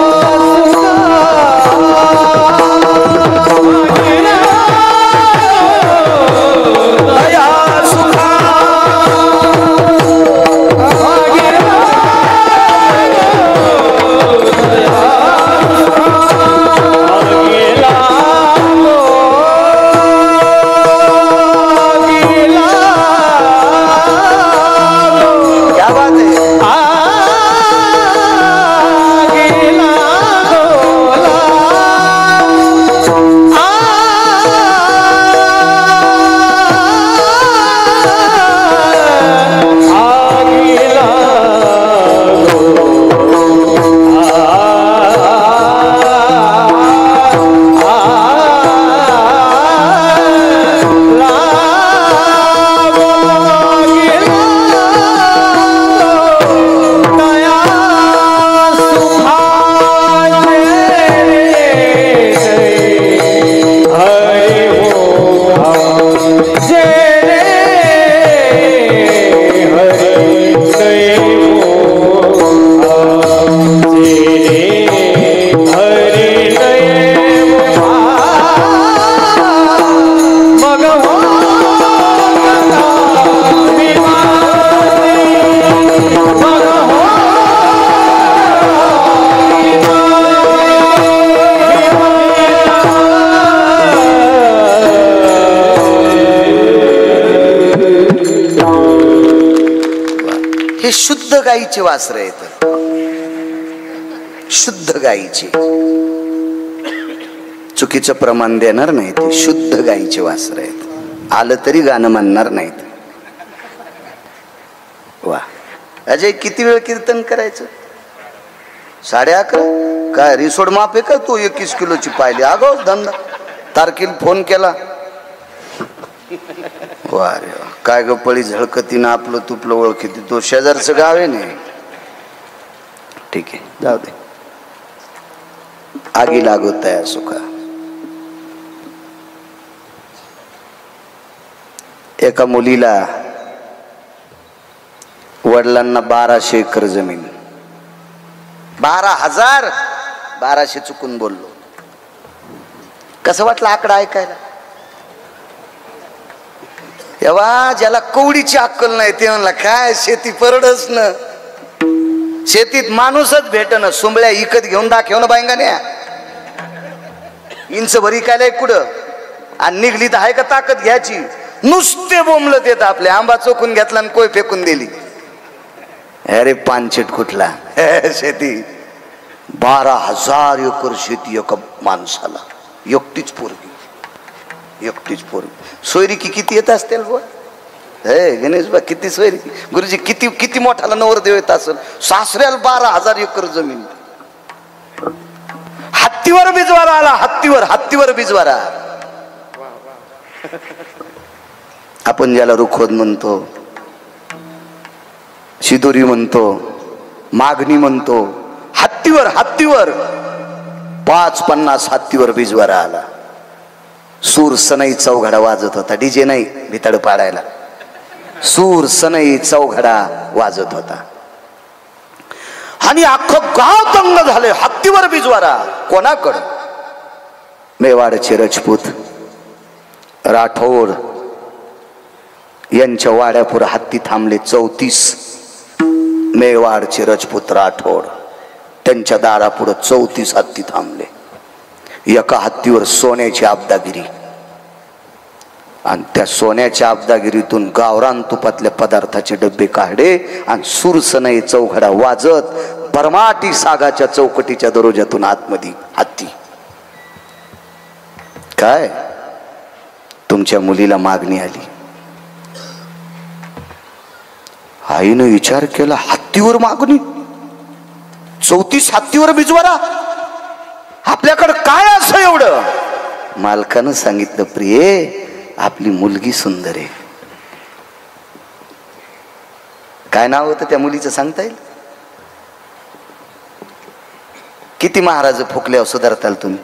S1: हे शुद्ध गाईचे वासर आहेत, शुद्ध गाईचे. चुकीचं प्रमाण देणार नाही, ते शुद्ध गाईचे वासर आहेत. आलं तरी गाणं म्हणणार नाहीत. वा अजय, किती वेळ कीर्तन करायचं? 11:30. काय रिसोड माप आहे का तू? 21 किलोची पाहिली अगो धंदा. तारखेला फोन केला. वा रे वा, काय ग पळी झळकतीनं आपलं तुपलं ओळखीत. तो शेजारचं गाव आहे नाही. ठीक आहे, जाऊ दे. आगी लागत आहे सुखा. एका मुलीला वडिलांना 1200 एकर जमीन. 12,000. 1200 चुकून बोललो. कसं वाटलं आकडा ऐकायला? तेव्हा ज्याला कवडीची अक्कल नाही ते म्हणला काय शेती परडच न, शेतीत माणूसच भेटन. सुंबळ्या इकत घेऊन दाखव ना बायंगाने. इंच भरी काय कुठं आणि निघली तर आहे का ताकद घ्यायची? नुसते बोंबलं देत. आपले आंबा चोकून घेतला आणि कोय फेकून दिली. अरे पानचेट कुठला शेती. 12,000 एकर शेती एका माणसाला. एकटीच पोरगी, एकटीच पोरगी. सोयरिकी किती येत असतील बुवा? हे गणेश बा, किती सोयरिकी. गुरुजी किती किती मोठाला नवरदेव येत असेल. सासऱ्याला 12,000 एकर जमीन. हत्तीवर बिजवारा आला. हत्तीवर, हत्तीवर बिजवारा. आपण ज्याला रुखवत म्हणतो, शिदोरी म्हणतो, मागणी म्हणतो, हत्तीवर, हत्तीवर 550 हत्तीवर बिजवारा आला. सूर सनई चौघडा वाजत होता. डीजे नाही भितड पाडायला. सूर सनई चौघडा वाजत होता आणि अख्खं गाव दंग झाले. हत्तीवर बिजवारा कोणाकडं? मेवाडचे राजपूत राठोड यांच्या वाड्यापुढे हत्ती थांबले. 34 मेवाडचे राजपूत राठोड त्यांच्या दारापुढे 34 हत्ती थांबले. एका हत्तीवर सोन्याची आबदागिरी आणि त्या सोन्याच्या आबदागिरीतून गावरान तुपातल्या पदार्थाचे डब्बे काढले आणि सुरसनई चौघडा वाजत बरमाटी सागाच्या चौकटीच्या दरोज्यातून आतमध्ये हत्ती. काय तुमच्या मुलीला मागणी आली. आईनं विचार केला, हत्तीवर मागणी, 34 हत्तीवर बिजवारा, आपल्याकडं काय असं एवढं? मालकानं सांगितलं, प्रिये आपली मुलगी सुंदर आहे. काय नाव होतं त्या मुलीचं सांगता येईल? किती महाराज फुकल्यावर सुधारताल तुम्ही?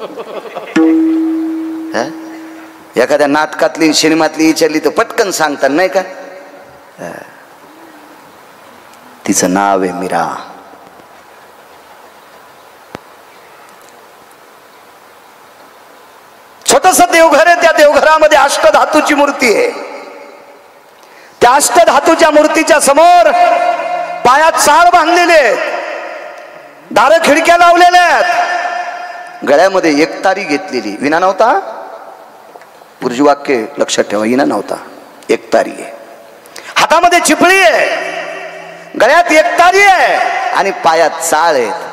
S1: एखाद्या नाटकातली सिनेमातली विचारली तर पटकन सांगता नाही का? तिचं नाव आहे मीरा. छोटस देवघर आहे. त्या देवघरामध्ये अष्टधातूची मूर्ती आहे. त्या अष्टधातूच्या मूर्तीच्या समोर पायात साळ बांधलेले आहेत, दार खिडक्या लावलेल्या आहेत, गळ्यामध्ये एकतारी घेतलेली. विना नव्हता, गुरुजीवाक्य लक्षात ठेवा, विना नव्हता, एकतारी आहे. हातामध्ये चिपळी आहे, गळ्यात एकतारी आहे आणि पायात साळ आहेत.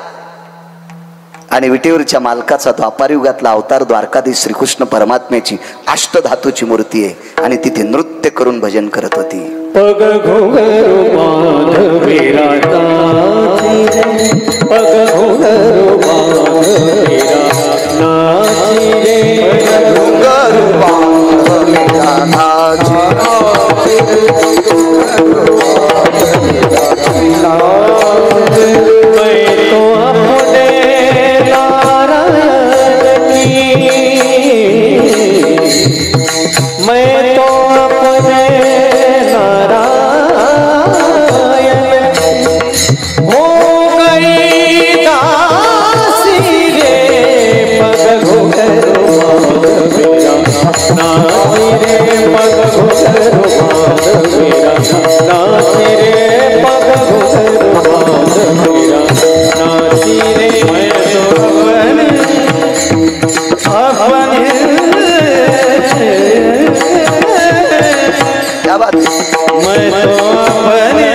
S1: आणि विटेवरच्या मालकाचा द्वापार युगातला अवतार द्वारकाधीश श्रीकृष्ण परमात्म्याची अष्टधातूची मूर्ती आहे आणि तिथे नृत्य करून भजन करत होती.
S2: पग घुंघरू बांध मेरा नाची रे, पग घुंघरू बांध मेरा नाची रे, पग घुंघरू बांध मेरा नाची मैं तो अपने मैं तो अपने नारायण हो गई दासी रे, पग घुंघरू बांध मेरा नाची रे, पग घुंघरू बांध मेरा नाची रे, पग घुंघरू बांध मेरा नाची रे. मैं तो अपने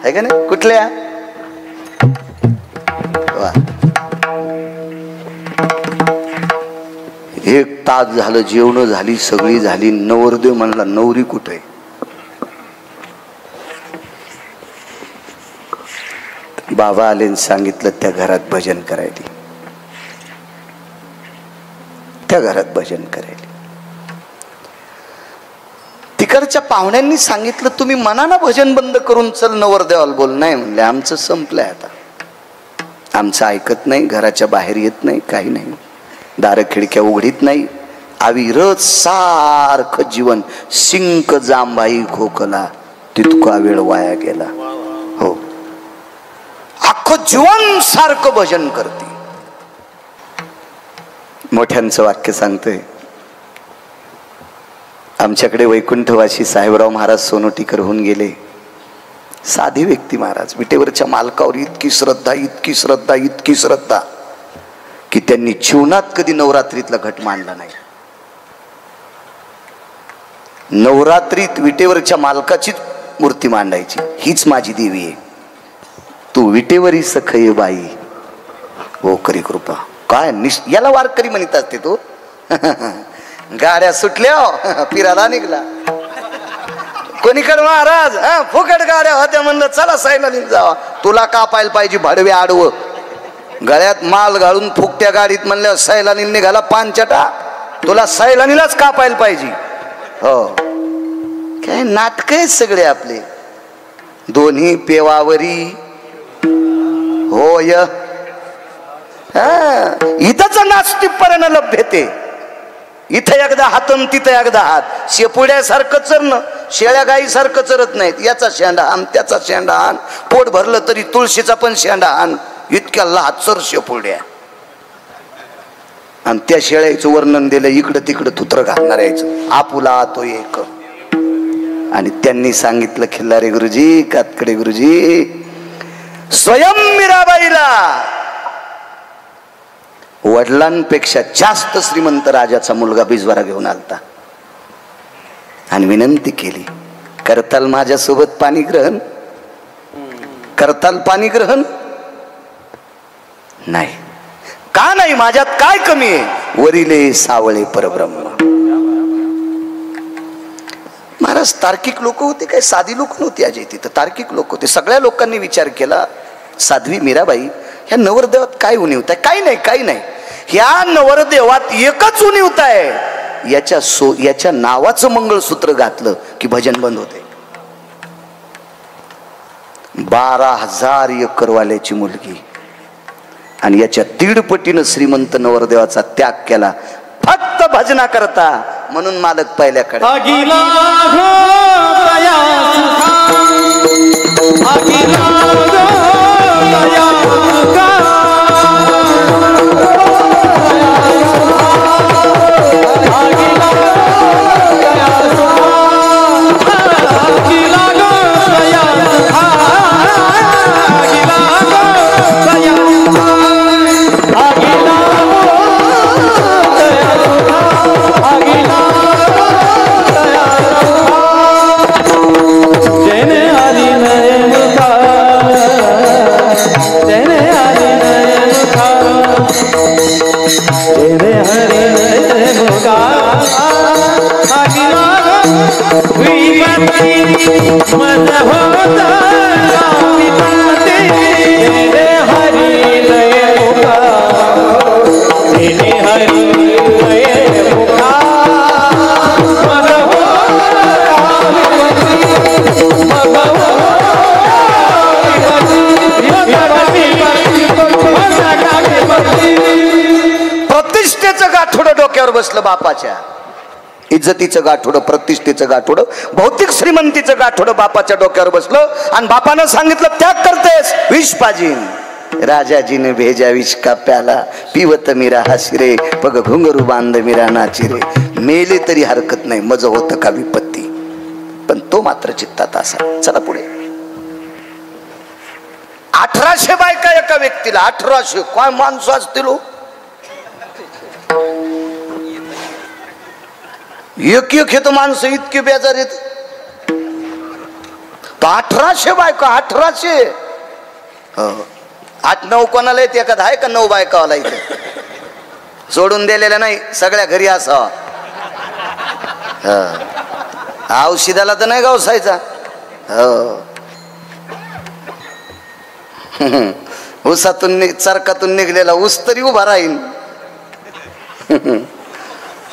S1: आहे का नाही? कुठल्या? वा. 1 तास झालं, जेवण झाली, सगळी झाली. नवरदेव म्हणला नवरी कुठे? बाबा आले सांगितलं त्या घरात भजन करायला. त्या घरात भजन करायला. तिकडच्या पाहुण्यांनी सांगितलं तुम्ही मनानं भजन बंद करून चल नवरदेवाला बोल. नाही म्हणले, आमचं संपलंय आता, आमचं ऐकत नाही, घराच्या बाहेर येत नाही, काही नाही, दार खिडक्या उघडीत नाही, अविरत सारखं जीवन. सिंक जांभाई खोकला, तितका वेळ वाया गेला. हो, अख्खं जीवन सारखं भजन करते. मोठ्यांचं वाक्य सांगतोय. आमच्याकडे वैकुंठवासी साहेबराव महाराज सोनोटीकर होऊन गेले. साधी व्यक्ती महाराज. विटेवरच्या मालकावर इतकी श्रद्धा, इतकी श्रद्धा, इतकी श्रद्धा की त्यांनी जीवनात कधी नवरात्रीतला घट मांडला नाही. नवरात्रीत विटेवरच्या मालकाचीच मूर्ती मांडायची. हीच माझी देवी आहे, तू विटेवरी सखय बाई, हो करी कृपा. काय याला वारकरी म्हणत असते तो. गाड्या सुटल्या, फिरायला निघला. कोणीकडे महाराज फुकट गाड्या होत्या, म्हणलं चला सैलानी जावा. तुला कापायला पाहिजे भडवे आडवं, गळ्यात माल घालून फुकट्या गाडीत म्हणलं सैलानी निघाला पांचटा. तुला सैलानीलाच कापायला पाहिजे. हो, काय नाटक आहेत सगळे आपले. दोन्ही पेवावरी होय. इथंच नास्तिकपणानं लभ्यते. इथं एकदा हातन तिथं एकदा हात. शेपुड्यासारखं चरणं, शेळ्या गाई सारखं चरत नाहीत. याचा शेंडा आण, त्याचा शेंडा आण, पोट भरलं तरी तुळशीचा पण शेंडा आण. इतक्या लाचर शेपुड्या. आणि त्या शेळ्याचं वर्णन दिलं, इकडं तिकडं तुत्र घालणार यायचं, आपुला तो एक. आणि त्यांनी सांगितलं खिल्लारे गुरुजी, कातकडे गुरुजी, स्वयं मीराबाईला वडिलांपेक्षा जास्त श्रीमंत राजाचा मुलगा बिजवारा घेऊन आलता आणि विनंती केली, करताल माझ्यासोबत पाणी ग्रहण? करताल पाणी ग्रहण? नाही. का नाही? माझ्यात काय कमी आहे? वरिले सावळे परब्रह्म. महाराज तार्किक लोक होते, काय साधी लोक नव्हती अजय तिथं. तार्किक लोक होते. सगळ्या लोकांनी विचार केला, साध्वी मीराबाई ह्या नवरदेवात काय उणीवत आहे? काही नाही, काही नाही. ह्या नवरदेवात एकच उणीवत आहे, याच्या नावाचं मंगळसूत्र घातलं की भजन बंद होते. 12,000 एकरवाल्याची मुलगी आणि याच्या 1.5 पटीनं श्रीमंत नवरदेवाचा त्याग केला फक्त भजना करता. म्हणून मालक पहिल्याकडे प्रतिष्ठेचं गाठोडं डोक्यावर बसलं बापाच्या. इज्जतीचं गाठोडं, प्रतिष्ठेचं गाठोडं, भौतिक श्रीमंतीचं गाठोडं बापाच्या डोक्यावर बसलं. आणि बापानं सांगितलं त्याग करतेस, विष पाजीन. राजाजीने भेजा विष का प्याला, पिवत मीरा हसिरे, पग घुंगरू बांध मीरा नाचिरे. मेले तरी हरकत नाही, मज होतं का विपत्ती, पण तो मात्र चित्तात असा. चला पुढे. 1800 बायका एका व्यक्तीला. 1800 काय माणसं असतील. एक एक हे तर माणसं इतके बेजार येत. तो 1800 बायका 1800. हो 8-9 कोणाला येते एखादा आहे का 9 बायकावाला इथे सोडून दिलेल्या नाही सगळ्या घरी असावा. औषधाला तर नाही गावसायचा. हो ऊसातून चरकातून निघलेला ऊस तरी उभा राहील.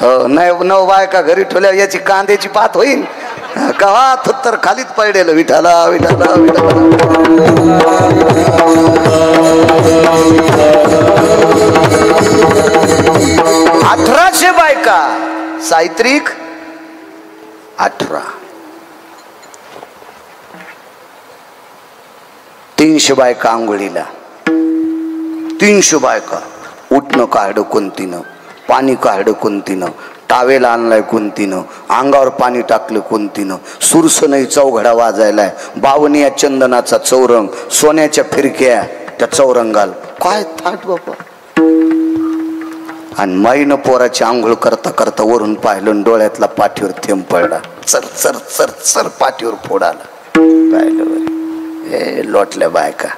S1: हो नाही 9 बायका घरी ठेवल्या याची कांद्याची पात होईल कवा थुत्तर खालीच पडलेलं. विठाला विठाला विठाला 1800 बायका. साहित्रिक 18. 300 बायका आंघोळीला. 300 बायका. उठणं काढलं कोणतीनं, पाणी काढलं कोणतीनं, टावेल आणलाय कोणतीनं, अंगावर पाणी टाकलं कोणतीनं, सुरस नाही चौघडा वाजायलाय, बावनिया चंदनाचा चौरंग, सोन्याच्या फिरक्या त्या चौरंगाल. काय थाट बापा. आणि माईनं पोराची आंघोळ करता करता वरून पाहिलं डोळ्यातला पाठीवर थेंब पडला. चर चर चर चर पाठीवर फोडाला. पाहिलं हे लोटल्या बायका.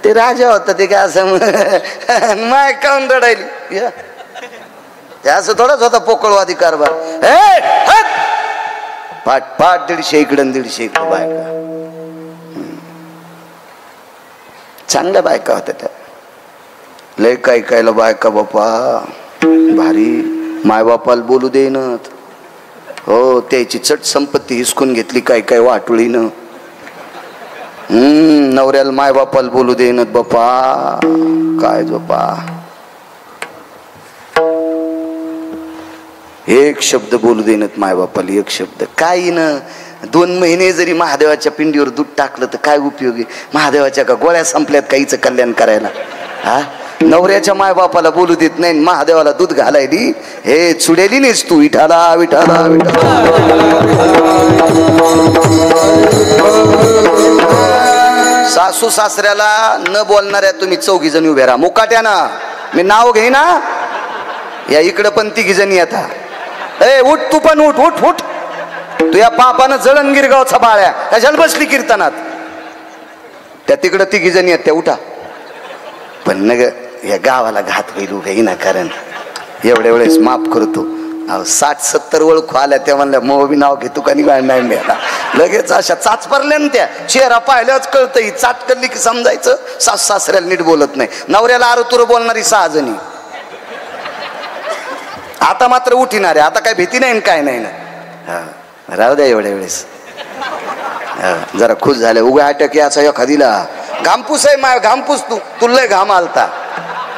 S1: ते राजा होता ते काय असं माय काऊन रडायली असं थोडाच होता पोकळवादी कारभार. पाठ पाठ 150 इकडं 150 इकडं बायका. चांगल्या बायका होत्या त्या. लय काय कायला बायका बापा भारी. मायबापाला बोलू देईनत. हो त्याची चट संपत्ती हिसकून घेतली काय काय वाटोळीनं. नवऱ्याला मायबापाला बोलू देईनत बापा. काय बापा एक शब्द बोलू देईनत मायबापाला. एक शब्द काही न. 2 महिने जरी महादेवाच्या पिंडीवर दूध टाकलं तर काय उपयोगी. महादेवाच्या का गोळ्या संपल्यात काहीच कल्याण करायला. हा नवऱ्याच्या मायबापाला बोलू देत नाही महादेवाला दूध घालायली. हे चुडेली नाहीस तू. विठाला विठाला विठाला. सासू सासऱ्याला न बोलणाऱ्या तुम्ही 4 जणी उभे राहा मुकाट्यानं. मी नाव घेई ना. या इकडं पण 3 जणी आता. ए उठ तू पण उठ उठ उठ. तू या पापानं जळणगीर गावचा बाळ्या कशाला बसली कीर्तनात. त्या तिकडं 3 जणी आहेत त्या उठा. पण नग या गावाला घात होईल उभे ना. कारण एवढ्या वेळेस माफ करतो. 60-70 ओळखू आल्या त्या म्हणल्या मग बी नाव घेतो का नाही मिळाला. लगेच अशा चाच पडल्या ना त्या. चेहरा पाहिल्याच कळतं. ही चाट करली की समजायचं सासू सासऱ्याला नीट बोलत नाही. नवऱ्याला आरुतुर बोलणारी 6 जणी. आता मात्र उठिणारे. आता काय भीती नाही काय नाही ना. हा राहू द्या एवढ्या वेळेस. जरा खुश झाले. उगा अटक याचा एखादीला घामपूस आहे माय. घामपूस तू तुला घाम आलता.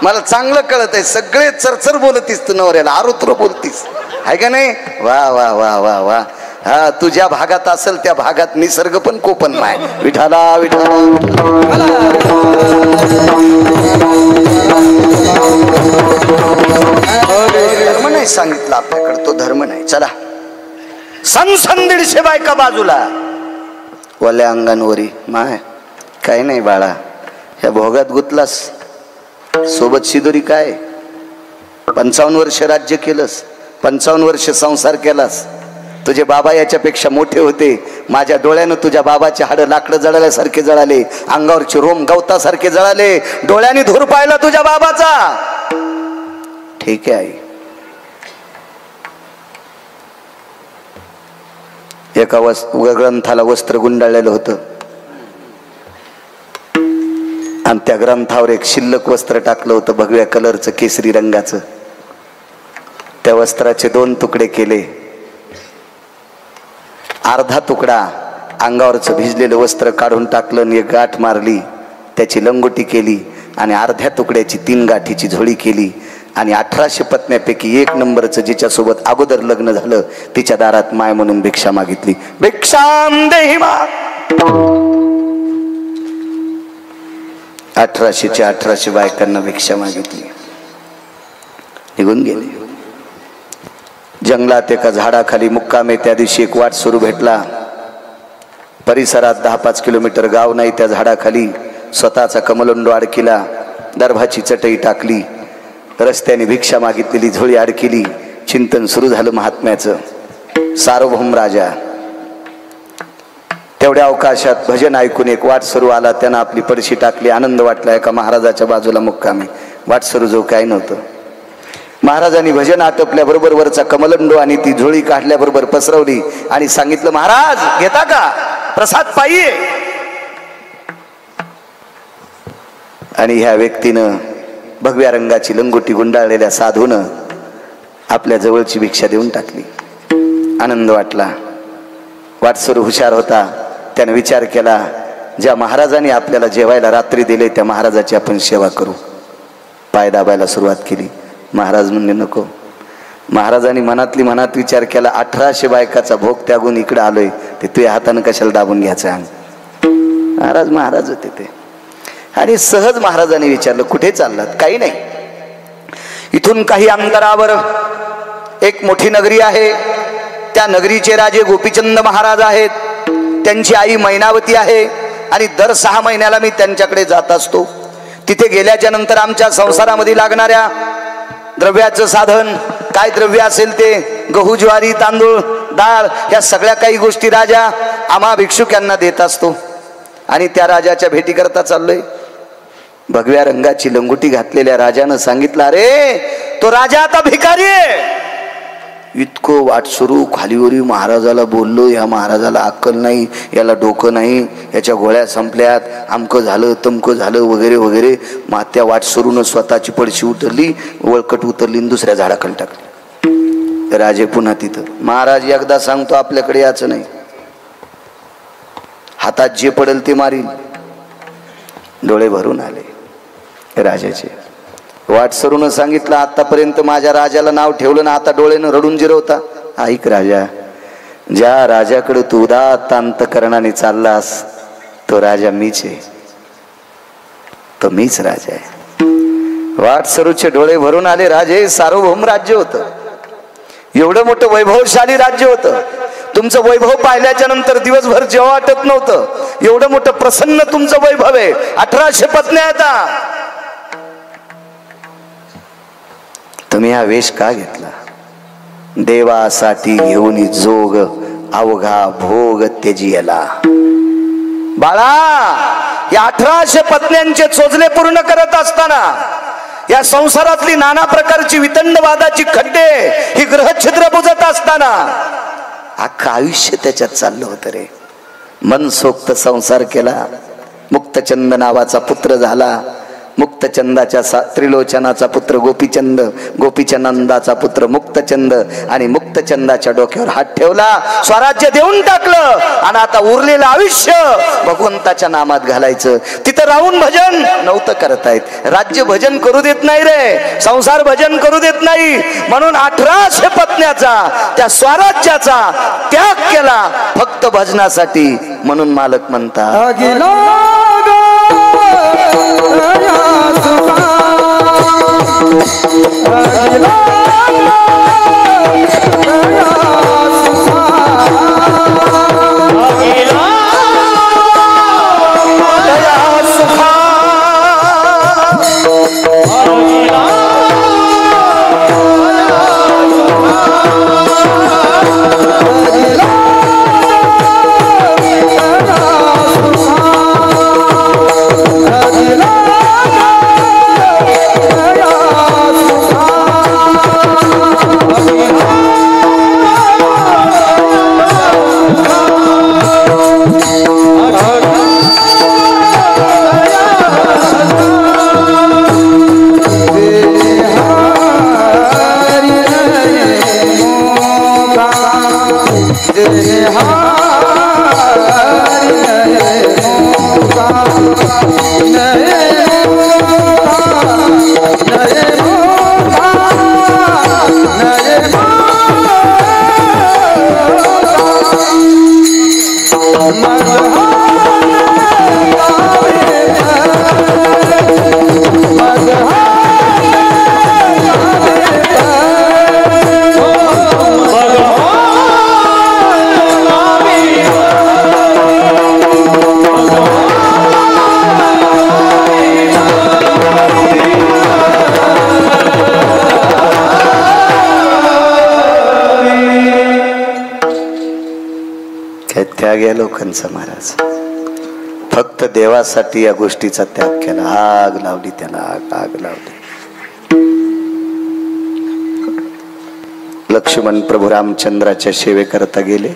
S1: मला चांगलं कळत आहे. सगळे चरचर बोलतीस तू नवऱ्याला. आरुत्र बोलतीस आहे का नाही. वा वा वा वा वा. हा तू ज्या भागात असेल त्या भागात निसर्ग पण कोपन माय. विठाला विठाला. धर्म नाही सांगितलं आपल्याकडे. तो धर्म नाही. चला सन 150 बायका बाजूला. वल्या अंगांवरी माय काही नाही बाळा. ह्या भोगात गुतलास. सोबत शिदोरी काय. 55 वर्ष राज्य केलंस. 55 वर्ष संसार केलास. तुझे बाबा याच्यापेक्षा मोठे होते. माझ्या डोळ्यानं तुझ्या बाबाचे हाड लाकडं जळाल्यासारखे जळाले. अंगावरचे रोम गवतासारखे जळाले. डोळ्याने धूर पाहिला तुझ्या बाबाचा. ठीक आहे आई. एका ग्रंथाला वस्त्र गुंडाळलेलं होतं आणि त्या ग्रंथावर एक शिल्लक वस्त्र टाकलं होतं भगव्या कलरचं केसरी रंगाचं. त्या वस्त्राचे 2 तुकडे केले. अर्धा तुकडा अंगावरचं भिजलेलं वस्त्र काढून टाकलं आणि एक गाठ मारली. त्याची लंगोटी केली आणि अर्ध्या तुकड्याची 3 गाठीची झोळी केली. आणि 1800 पत्न्यापैकी 1 नंबरचं जिच्यासोबत अगोदर लग्न झालं तिच्या दारात माय म्हणून भिक्षा मागितली. भिक्षाम देहि मा. 1800च्या 1800 बायकांना भिक्षा मागितली. निघून गेले. जंगलात एका झाडाखाली मुक्कामे. त्या दिवशी एक वाट सुरू भेटला. परिसरात 10-5 किलोमीटर गाव नाही. त्या झाडाखाली स्वतःचा कमलोंडो अडकिला. दर्भाची चटई टाकली. रस्त्याने भिक्षा मागितलेली झोळी अडकिली. चिंतन सुरू झालं महात्म्याचं. सार्वभौम राजा तेवढ्या अवकाशात भजन ऐकून एक वाटसरू आला. त्यानं आपली पडशी टाकली. आनंद वाटला. एका महाराजाच्या बाजूला मुक्कामी. वाटसरू जो काय नव्हतं. महाराजांनी भजन आटपल्याबरोबर वरचा कमलंडू आणि ती झोळी काढल्याबरोबर पसरवली आणि सांगितलं, महाराज घेता का प्रसाद पाहिजे. आणि ह्या व्यक्तीनं भगव्या रंगाची लंगोटी गुंडाळलेल्या साधूनं आपल्या जवळची भिक्षा देऊन टाकली. आनंद वाटला. वाटसरू हुशार होता. त्याने विचार केला, ज्या महाराजांनी आपल्याला जेवायला रात्री दिले त्या महाराजाची आपण सेवा करू. पाय दाबायला सुरुवात केली. महाराज म्हणले नको. महाराजांनी मनातली मनात विचार केला, 1800 बायकाचा भोग त्यागून इकडे आलोय, ते तुझ्या हातानं कशाला दाबून घ्यायचं अंग. महाराज होते ते. आणि सहज महाराजांनी विचारलं, कुठे चाललात. काही नाही, इथून काही अंतरावर एक मोठी नगरी आहे. त्या नगरीचे राजे गोपीचंद महाराज आहेत. त्यांची आई मैनावती आहे. आणि दर 6 महिन्याला मी त्यांच्याकडे जात असतो. तिथे गेल्याच्या नंतर आमच्या संसारामध्ये लागणाऱ्या द्रव्याचं साधन, काय द्रव्य असेल ते, गहू ज्वारी तांदूळ डाळ, या सगळ्या काही गोष्टी राजा आम्हा भिक्षुकांना देत असतो. आणि त्या राजाच्या भेटी करता चाललोय. भगव्या रंगाची लंगोटी घातलेल्या राजानं सांगितलं, अरे तो राजा आता भिकारी आहे. इतकं वाटसरू खालीवरी महाराजाला बोललो, या महाराजाला अक्कल नाही, याला डोकं नाही, याच्या गोळ्या संपल्यात, आमकं झालं तमकं झालं वगैरे वगैरे. त्या वाटसरूनं स्वतःची पडशी उतरली, वळकट उतरली आणि दुसऱ्या झाडाखाली टाकली. राजे पुन्हा तिथं. महाराज एकदा सांगतो आपल्याकडे याचं नाही, हातात जे पडेल ते मारील. डोळे भरून आले राजाचे. वाटसरूनं सांगितलं, आतापर्यंत माझ्या राजाला नाव ठेवलं ना, आता डोळ्यानं रडून जिरवता. ऐक राजा, ज्या राजाकडे तू उदात्त अंतकरणाने चाललास तो राजा मीच आहे, तो मीच राजा आहे. वाटसरूचे डोळे भरून आले. राजे सार्वभौम राज्य होतं, एवढं मोठं वैभवशाली राज्य होतं. तुमचं वैभव पाहिल्याच्या नंतर दिवसभर जेव्हा वाटत नव्हतं. एवढं मोठं प्रसन्न तुमचं वैभव आहे. 1800 पत्न्या आहेत. तुम्ही हा वेश का घेतला. देवासाठी घेऊन जोग अवघा भोग त्यजियला. बाळा, या 1800 पत्न्यांचे चोचले पूर्ण करत असताना, या संसारातली नाना प्रकारची वितंडवादाची खड्डे ही ग्रहछिद्र बुजत असताना अख्खं आयुष्य त्याच्यात चाललं होतं रे. मनसोक्त संसार केला. मुक्तचंद नावाचा पुत्र झाला. मुक्तचंदाच्या त्रिलोचनाचा पुत्र गोपीचंद, गोपीचंदाचा पुत्र मुक्तचंद. आणि मुक्तचंदाच्या डोक्यावर हात ठेवला, स्वराज्य देऊन टाकलं. आणि आता उरलेलं आयुष्य भगवंताच्या नामात घालायचं. तिथं राहून भजन नव्हतं करतायत. राज्य भजन करू देत नाही रे, संसार भजन करू देत नाही. म्हणून 1800 पत्न्याचा, त्या स्वराज्याचा त्याग केला फक्त भजनासाठी. म्हणून मालक म्हणतात, त्याग आहे लोकांचा महाराज. फक्त देवासाठी या गोष्टीचा त्याग केला. आग लावली त्याला, आग लावली. लक्ष्मण प्रभू रामचंद्राच्या सेवेकरता गेले.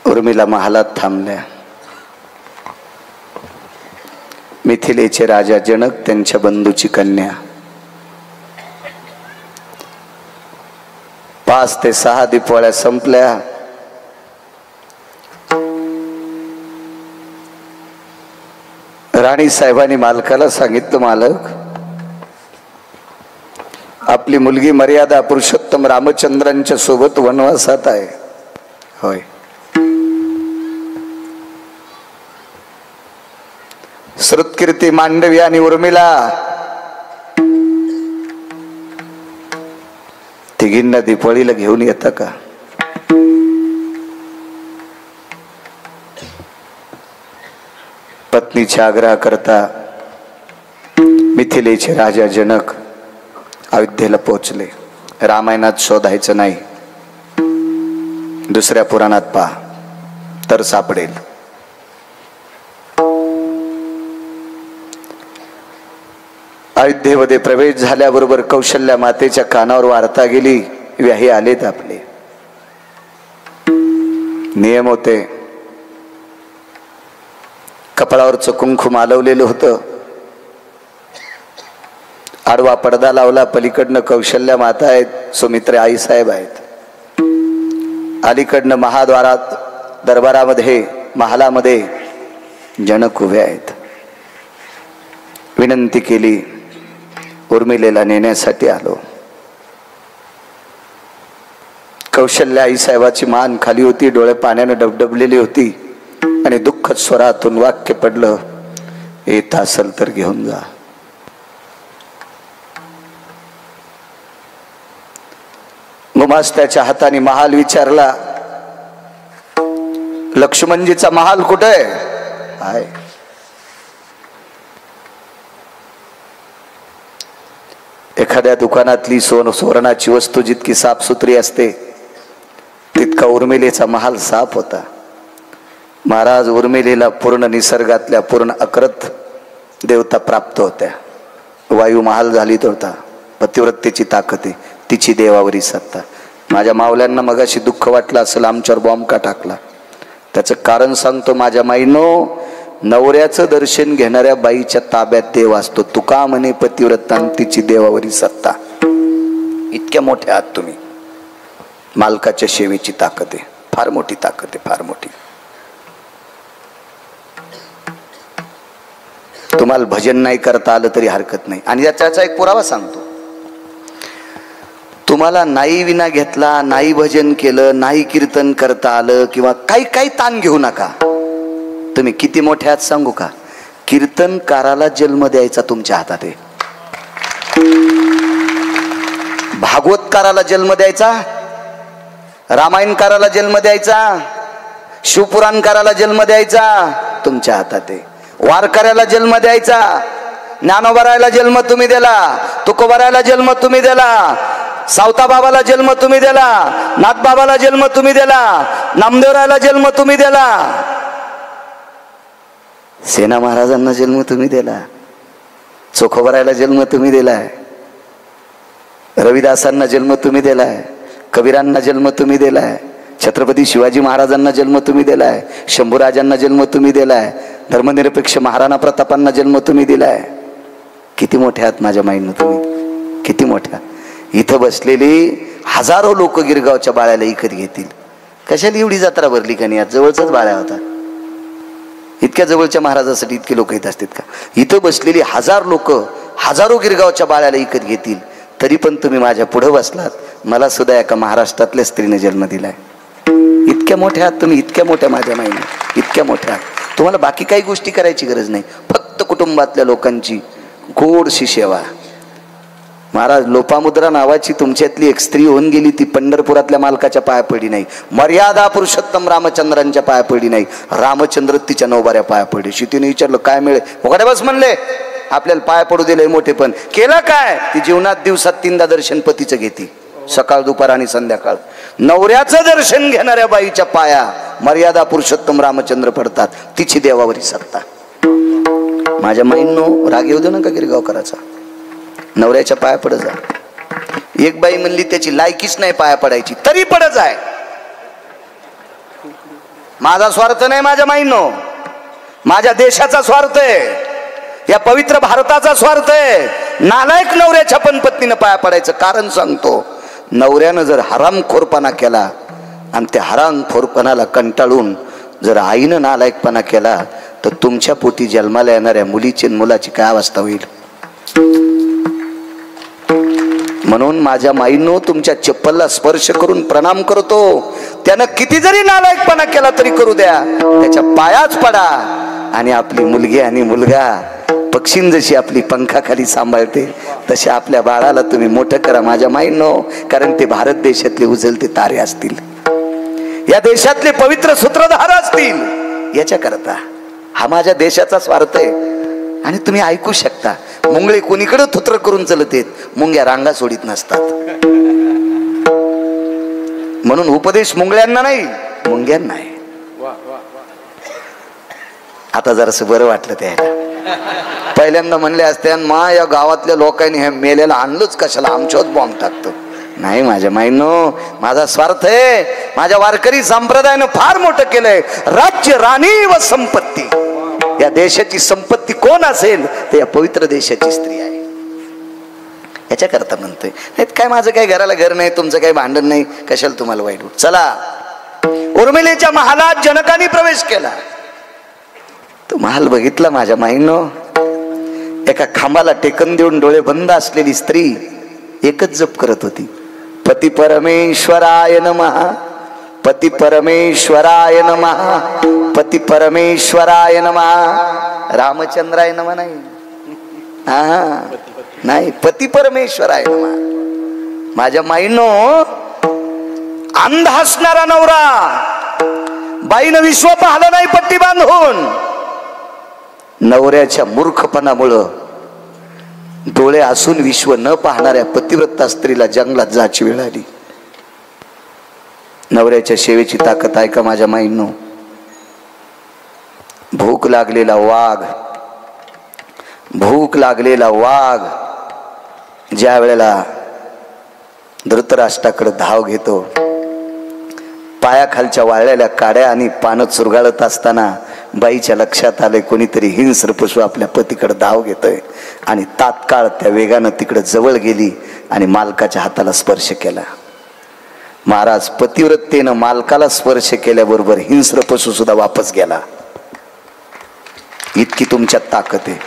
S1: उर्मिला महालात थांबल्या. मिथिलेचे राजा जनक त्यांच्या बंधूची कन्या 5 ते 6 दिपवाळ्या संपल्या. राणी साहेबांनी मालकाला सांगितलं, मालक आपली मुलगी मर्यादा पुरुषोत्तम रामचंद्रांच्या सोबत वनवासात आहे. होय. श्रुतकीर्ती, मांडवी आणि उर्मिला तिघींना दीपावळीला घेऊन येता का? पत्नीच्या आग्रह करता मिथिलेचे राजा जनक अयोध्येला पोहोचले. रामायणात शोधायचं नाही, दुसऱ्या पुराणात पहा तर सापडेल. अयोध्येमध्ये प्रवेश झाल्याबरोबर कौशल्या मातेच्या कानावर वार्ता गेली, व्याही आलेत आपले. नियम होते. कपाळावरचं कुंकू मालवलेलं होतं. आडवा पडदा लावला. पलीकडनं कौशल्या माता आहेत, सुमित्रा आई साहेब आहेत. अलीकडनं महाद्वारात दरबारामध्ये महालामध्ये जनक उभे आहेत. विनंती केली, उर्मिलेला नेण्यासाठी आलो. कौशल्या आई साहेबाची मान खाली होती, डोळे पाण्याने डबडबलेली होती आणि दुःखद स्वरातून वाक्य पडलं, येत असेल तर घेऊन जा. गुमास्त्याच्या हाताने महाल विचारला, लक्ष्मणजीचा महाल कुठे आहे? एखाद्या दुकानातली सुवर्णाची वस्तू जितकी साफसुथरी असते तितका उर्मिलेचा महाल साफ होता. महाराज, उर्मिलेला पूर्ण निसर्गातल्या पूर्ण अकृत देवता प्राप्त होत्या. वायू महाल झाली होता. पतिव्रतेची ताकद आहे, तिची देवावरी सत्ता. माझ्या मावल्यांना मगाशी दुःख वाटलं असेल, आमच्यावर बॉम्ब का टाकला. त्याचं कारण सांगतो. माझ्या माईनो, नवऱ्याचं दर्शन घेणाऱ्या बाईच्या ताब्यात देव असतो. तुका म्हणे पतिव्रता तिची देवावरी सत्ता. इतक्या मोठ्या आहात तुम्ही. मालकाच्या सेवेची ताकद आहे, फार मोठी ताकद आहे, फार मोठी. तुम्हाला भजन नाही करता आलं तरी हरकत नाही. आणि याचा एक पुरावा सांगतो. तुम्हाला नाही विना घेतला, नाही भजन केलं, नाही कीर्तन करता आलं किंवा काही ताण घेऊ नका. तुम्ही किती मोठे आहात सांगू का? कीर्तनकाराला जन्म द्यायचा तुमच्या हातात आहे. भागवतकाराला जन्म द्यायचा, रामायणकाराला जन्म द्यायचा, शिवपुराणकाराला जन्म द्यायचा तुमच्या हातात आहे. वारकऱ्याला जन्म द्यायचा, ज्ञानोबरायला जन्म तुम्ही दिला, तुकोबरायला जन्म तुम्ही दिला, सावताबाबाला जन्म तुम्ही दिला, नाथबाबाला जन्म तुम्ही दिला, नामदेवरायला जन्म तुम्ही दिला, सेना महाराजांना जन्म तुम्ही दिला, चोखोबरायला जन्म तुम्ही दिलाय, रविदासांना जन्म तुम्ही दिलाय, कबीरांना जन्म तुम्ही दिलाय, छत्रपती शिवाजी महाराजांना जन्म तुम्ही दिलाय, शंभूराजांना जन्म तुम्ही दिलाय, धर्मनिरपेक्ष महाराणा प्रतापांना जन्म तुम्ही दिलाय. किती मोठ्या आहात माझ्या माईनं तुम्ही, किती मोठ्या. इथं बसलेली हजारो लोक गिरगावच्या बाळ्याला इकत घेतील. कशाला एवढी जत्रा भरली का नाही? आज जवळचाच बाळ्या होता. इतक्या जवळच्या महाराजासाठी इतके लोक येत असतात का? इथं बसलेली हजारो गिरगावच्या बाळ्याला इकत घेतील. तरी पण तुम्ही माझ्या पुढे बसलात. मला सुद्धा एका महाराष्ट्रातल्या स्त्रीने जन्म दिलाय. इतक्या मोठ्या आहात तुम्ही, इतक्या मोठ्या माझ्या माईने, इतक्या मोठ्या. तुम्हाला बाकी काही गोष्टी करायची गरज नाही. फक्त कुटुंबातल्या लोकांची गोडशी सेवा. महाराज, लोपामुद्रा नावाची तुमच्यातली एक स्त्री होऊन गेली. ती पंढरपुरातल्या मालकाच्या पाया पडली नाही, मर्यादा पुरुषोत्तम रामचंद्रांच्या पाया पडली नाही. रामचंद्र तिच्या नवबाऱ्या पाया पडली. शितीने विचारलं काय मिळेल? उघड्या बस म्हणले. आपल्याला पाया पडू दिले मोठे, पण केलं काय? ती जीवनात दिवसात 3दा दर्शन पतीचं घेते, सकाळ दुपार आणि संध्याकाळ. नवऱ्याचं दर्शन घेणाऱ्या बाईच्या पाया मर्यादा पुरुषोत्तम रामचंद्र पडतात, तिची देवावरी सत्ता. माझ्या माईंनो राग येऊ दे नका गिरगावकराचा, नवऱ्याच्या पाया पडत जा. एक बाई म्हणली त्याची लायकीच नाही पाया पडायची, तरी पडत आहे. माझा स्वार्थ नाही माझ्या माईंनो, माझ्या देशाचा स्वार्थ आहे, या पवित्र भारताचा स्वार्थ आहे. नालायक नवऱ्याच्या पण पत्नीनं पाया पडायचं कारण सांगतो. नवऱ्यानं जर हरामखोरपणा केला आणि त्या हरामखोरपणाला कंटाळून जर आईनं नालायकपणा केला तर तुमच्या पोटी जन्माला येणाऱ्या मुलीची मुलाची काय अवस्था होईल. म्हणून माझ्या माईंनो तुमच्या चप्पलला स्पर्श करून प्रणाम करतो. त्यानं किती जरी नालायकपणा केला तरी करू द्या, त्याच्या पायाच पडा. आणि आपली मुलगी आणि मुलगा पक्षीन जशी आपली पंखाखाली सांभाळते तसे आपल्या बाळाला तुम्ही मोठं करा माझ्या माईंनो. कारण ते भारत देशातले उजळते तारे असतील, या देशातले पवित्र सूत्रधार असतील. याच्या करता हा माझ्या देशाचा स्वार्थ आहे. आणि तुम्ही ऐकू शकता, मुंगळे कोणीकडे थुत्र करून चलत आहेत, मुंग्या रांगा सोडित नसतात. म्हणून उपदेश मुंगळ्यांना नाही, मुंग्यांना आहे. आता जरासं बरं वाटलं त्याला. पहिल्यांदा म्हणले असते मा या गावातल्या लोकांनी हे मेलेला आणलंच कशाला, आमच्यावर बॉम्ब टाकतो. नाही माझ्या माईंनो, माझा स्वार्थ आहे. माझ्या वारकरी संप्रदायानं फार मोठं केलंय. राज्य, राणी व संपत्ती, या देशाची संपत्ती कोण असेल तर या पवित्र देशाची स्त्री आहे. याच्या करता म्हणतोय. नाही काय माझं काही घराला घर नाही, तुमचं काही भांडण नाही, कशाला तुम्हाला वाईट. चला, उर्मिलेच्या महालात जनकाने प्रवेश केला. तो महाल बघितला माझ्या माईंनो. एका खांबाला टेकन देऊन डोळे बंद असलेली स्त्री एकच जप करत होती, पती परमेश्वराय नमः, पती परमेश्वराय नमः, पती परमेश्वराय नमः. रामचंद्राय नमः नाही, हा नाही, पती परमेश्वराय नमः. माझ्या माईंनो, अंध असणारा नवरा, बाईनं विश्व पाहिलं नाही पट्टी बांधून. नवऱ्याच्या मूर्खपणामुळं डोळे असून विश्व न पाहणाऱ्या पतिव्रता स्त्रीला जंगलात जायची वेळ आली. नवऱ्याच्या सेवेची ताकद आहे का माझ्या माईंनो. भूक लागलेला वाघ, भूक लागलेला वाघ ज्या वेळेला धृतराष्ट्राकडे धाव घेतो, पायाखालच्या वाळलेल्या काड्या आणि पानं चुरगाळत असताना बाईच्या लक्षात आले कोणीतरी हिंस्र पशु आपल्या पतीकडे धाव घेतोय. आणि तात्काळ त्या वेगानं तिकडे जवळ गेली आणि मालकाच्या हाताला स्पर्श केला. महाराज, पतिव्रतेनं मालकाला स्पर्श केल्याबरोबर हिंस्र पशु सुद्धा वापस गेला. इतकी तुमच्यात ताकद आहे.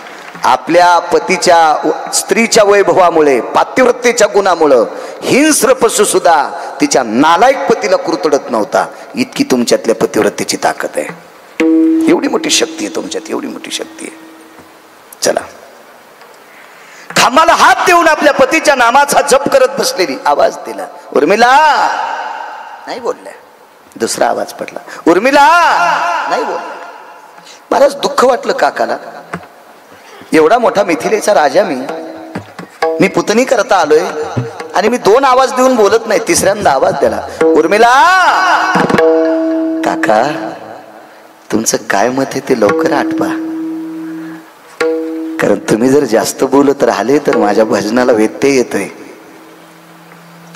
S1: आपल्या पतीच्या स्त्रीच्या वैभवामुळे, पातिव्रतेच्या गुणामुळे हिंस्र पशु सुद्धा तिच्या नालायक पतीला कुरतडत नव्हता. इतकी तुमच्यातल्या पतिव्रतेची ताकद आहे. एवढी मोठी शक्ती आहे तुमच्यात, एवढी मोठी शक्ती आहे. चला, खांबाला हात देऊन आपल्या पतीच्या नामाचा जप करत बसलेली आवाज दिला, उर्मिला. नाही बोलल्या. दुसरा आवाज पडला, उर्मिला. नाही बोलल्या. बरंच दुःख वाटलं काकाला. एवढा मोठा मिथिलेचा राजा मी पुतणी करता आलोय आणि मी दोन आवाज देऊन बोलत नाही, तिसऱ्यांदा आवाज दिला, उर्मिला. काका, तुमचं काय मत आहे ते लवकर आठवा, कारण तुम्ही जर जास्त बोलत राहिले तर माझ्या भजनाला व्यत्यय येतोय.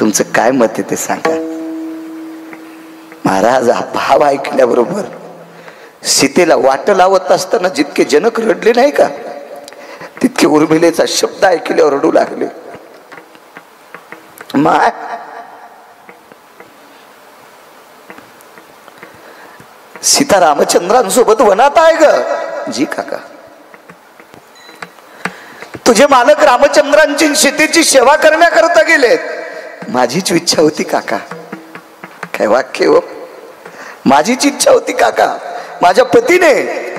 S1: तुमचं काय मत आहे ते सांगा. महाराज, हा भाव ऐकल्याबरोबर सीतेला वाट लावत असताना जितके जनक रडले नाही का, तितके उर्मिलेचा शब्द ऐकल्यावर रडू लागले. माय, सीता रामचंद्रांसोबत वनात आहे ग. जी काका, तुझे मालक रामचंद्रांची सीतेची सेवा करण्याकरता गेलेत. माझीच इच्छा होती काका. काय वाक्य हो. माझीच इच्छा होती काका, माझ्या पतीने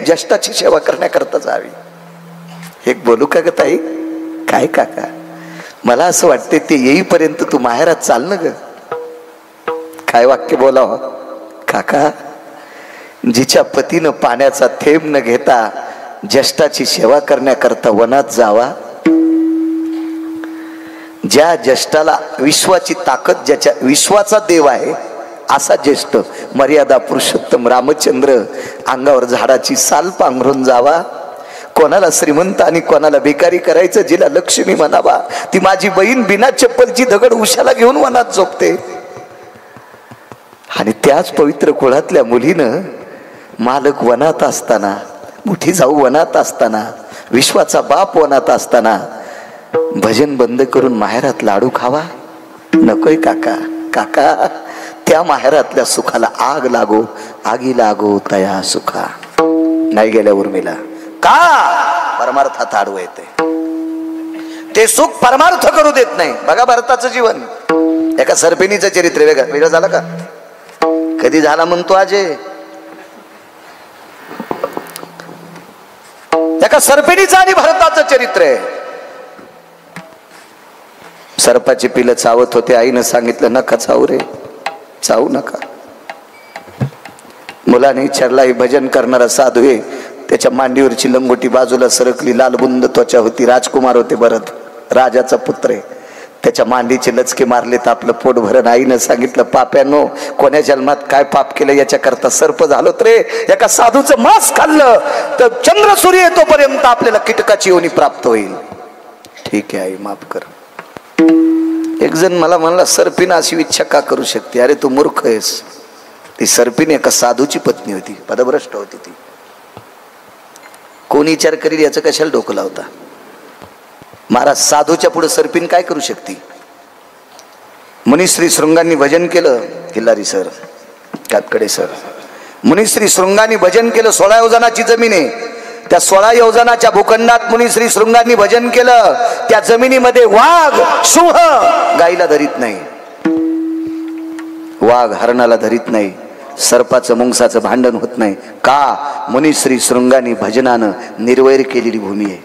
S1: ज्येष्ठाची सेवा करण्याकरता जावी. एक बोलू का ग ताई. काय काका, मला असं वाटते ते येईपर्यंत तू माहेरात चाल ना ग. काय वाक्य बोलाव काका. जिच्या पतीनं पाण्याचा थेंब न घेता ज्येष्ठाची सेवा करण्याकरता वनात जावा, ज्या ज्येष्ठाला विश्वाची ताकद, ज्याच्या विश्वाचा देव आहे असा ज्येष्ठ मर्यादा पुरुषोत्तम रामचंद्र अंगावर झाडाची साल पांघरून जावा, कोणाला श्रीमंत आणि कोणाला भिकारी करायचं, जिला लक्ष्मी म्हणावा ती माझी बहीण बिना चप्पलची दगड उशाला घेऊन वनात झोपते. आणि त्याच पवित्र कुळातल्या मुलीनं मालक वनात असताना, मोठी जाऊ वनात असताना, विश्वाचा बाप वनात असताना भजन बंद करून माहेरात लाडू खावा नकोय काका. काका त्या माहेरातल्या सुखाला आग लागो, आगी लागो तया सुखा. नाही गेल्या उर्मिला का परमार्थात आडवं येते, ते सुख परमार्थ करू देत नाही. बघा भरताचं जीवन, एका सर्पिणीचं चरित्र वेगळं झालं का? कधी झाला म्हणतो अजय? एका सर्पिणीचं आणि भरताचं चरित्र आहे. सर्पाची पिलं चावत होते, आईनं सांगितलं नका चावू रे, चावू नका. मुलाने विचारला, ही भजन करणारा साधू आहे, त्याच्या मांडीवरची लंगोटी बाजूला सरकली, लालबुंद त्वचा होती, राजकुमार होते भरत, राजाचा पुत्र आहे. त्याच्या मांडीचे लचके मारले तर आपलं पोट भरण. आईनं सांगितलं, पाप्यानो कोण्या जन्मात काय पाप केलं याच्याकरता सर्प झालो रे, एका साधूचं मांस खाल्लं तर चंद्र सूर्य येतोपर्यंत आपल्याला कीटकाची योनी प्राप्त होईल. ठीक आहे आई, माफ कर. एक जण मला म्हणला, सर्पिन अशी इच्छा का करू शकते? अरे तू मूर्ख आहेस. ती सर्पिन एका साधूची पत्नी होती, पदभ्रष्ट होती ती. कोणी विचार करील याचं कशाला डोकं लावता? महाराज साधूच्या पुढे सर्पिन काय करू शकते? मुनिश्री शृंगांनी भजन केलं, किल्लारी सर, कातकडे सर, मुनिश्री शृंगांनी भजन केलं. 16 योजनाची जमीन आहे, त्या 16 योजनाच्या भूखंडात मुनिश्री शृंगांनी भजन केलं. त्या जमिनीमध्ये वाघ सिंह गाईला धरीत नाही, वाघ हरणाला धरीत नाही, सर्पाचं मुंगसाचं भांडण होत नाही. का? मुनिश्री शृंगांनी भजनानं निर्वैर केलेली भूमी आहे.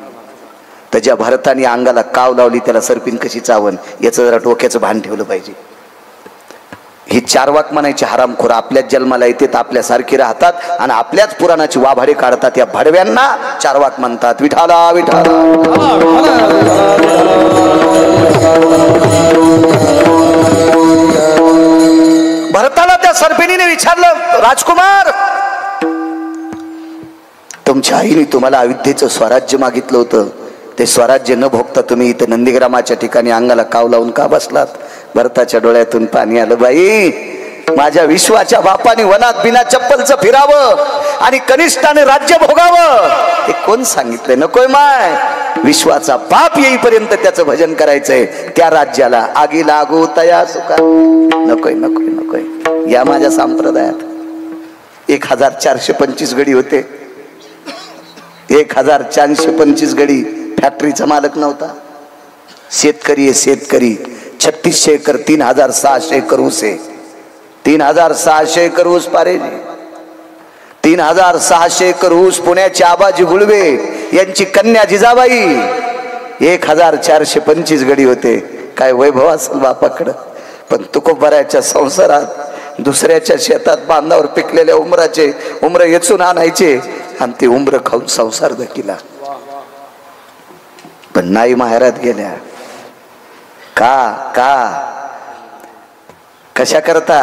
S1: तर ज्या भरताने अंगाला काव लावली त्याला सर्पिन कशी चावन, याचं जरा डोक्याचं भान ठेवलं पाहिजे. ही 4 वाक म्हणायची हरामखोर आपल्याच जन्माला येते, आपल्यासारखी राहतात आणि आपल्याच पुराणाची वाभाडे काढतात. या भडव्यांना 4 वाक म्हणतात. विठाला विठाला. भरताला त्या सर्पिणीने विचारलं, राजकुमार तुमच्या आईने तुम्हाला अयोध्येचं स्वराज्य मागितलं होतं, ते स्वराज्य न भोगता तुम्ही इथं नंदीग्रामाच्या ठिकाणी अंगाला काव लावून का बसलात? भरताच्या डोळ्यातून पाणी आलं. बाई, माझ्या विश्वाच्या बापाने वनात बिना चप्पलचं फिरावं आणि कनिष्ठाने राज्य भोगावं हे कोण सांगितलंय? नकोय माय, विश्वाचा बाप येईपर्यंत त्याचं भजन करायचंय. त्या राज्याला आगी लागू तया सुखा. नकोय नकोय नकोय. या माझ्या संप्रदायात 1425 गडी होते. 1425 गडी. फॅक्टरीचा मालक नव्हता, शेतकरी आहे शेतकरी. 3600 एकर, 3600 एकर ऊस आहे. 3600 एकर ऊस पारेजी, 3600 एकर ऊस. पुण्याचे आबाजी गुळवे यांची कन्या जिजाबाई. 1425 गडी होते. काय वैभव असेल बापाकडं. पण तुकोबाराच्या संसारात दुसऱ्याच्या शेतात बांधावर पिकलेल्या उमराचे उमर येचून आणायचे आणि ते उमर खाऊन संसार धकिला. पण नाही माहेरात गेल्या. का कशा करता?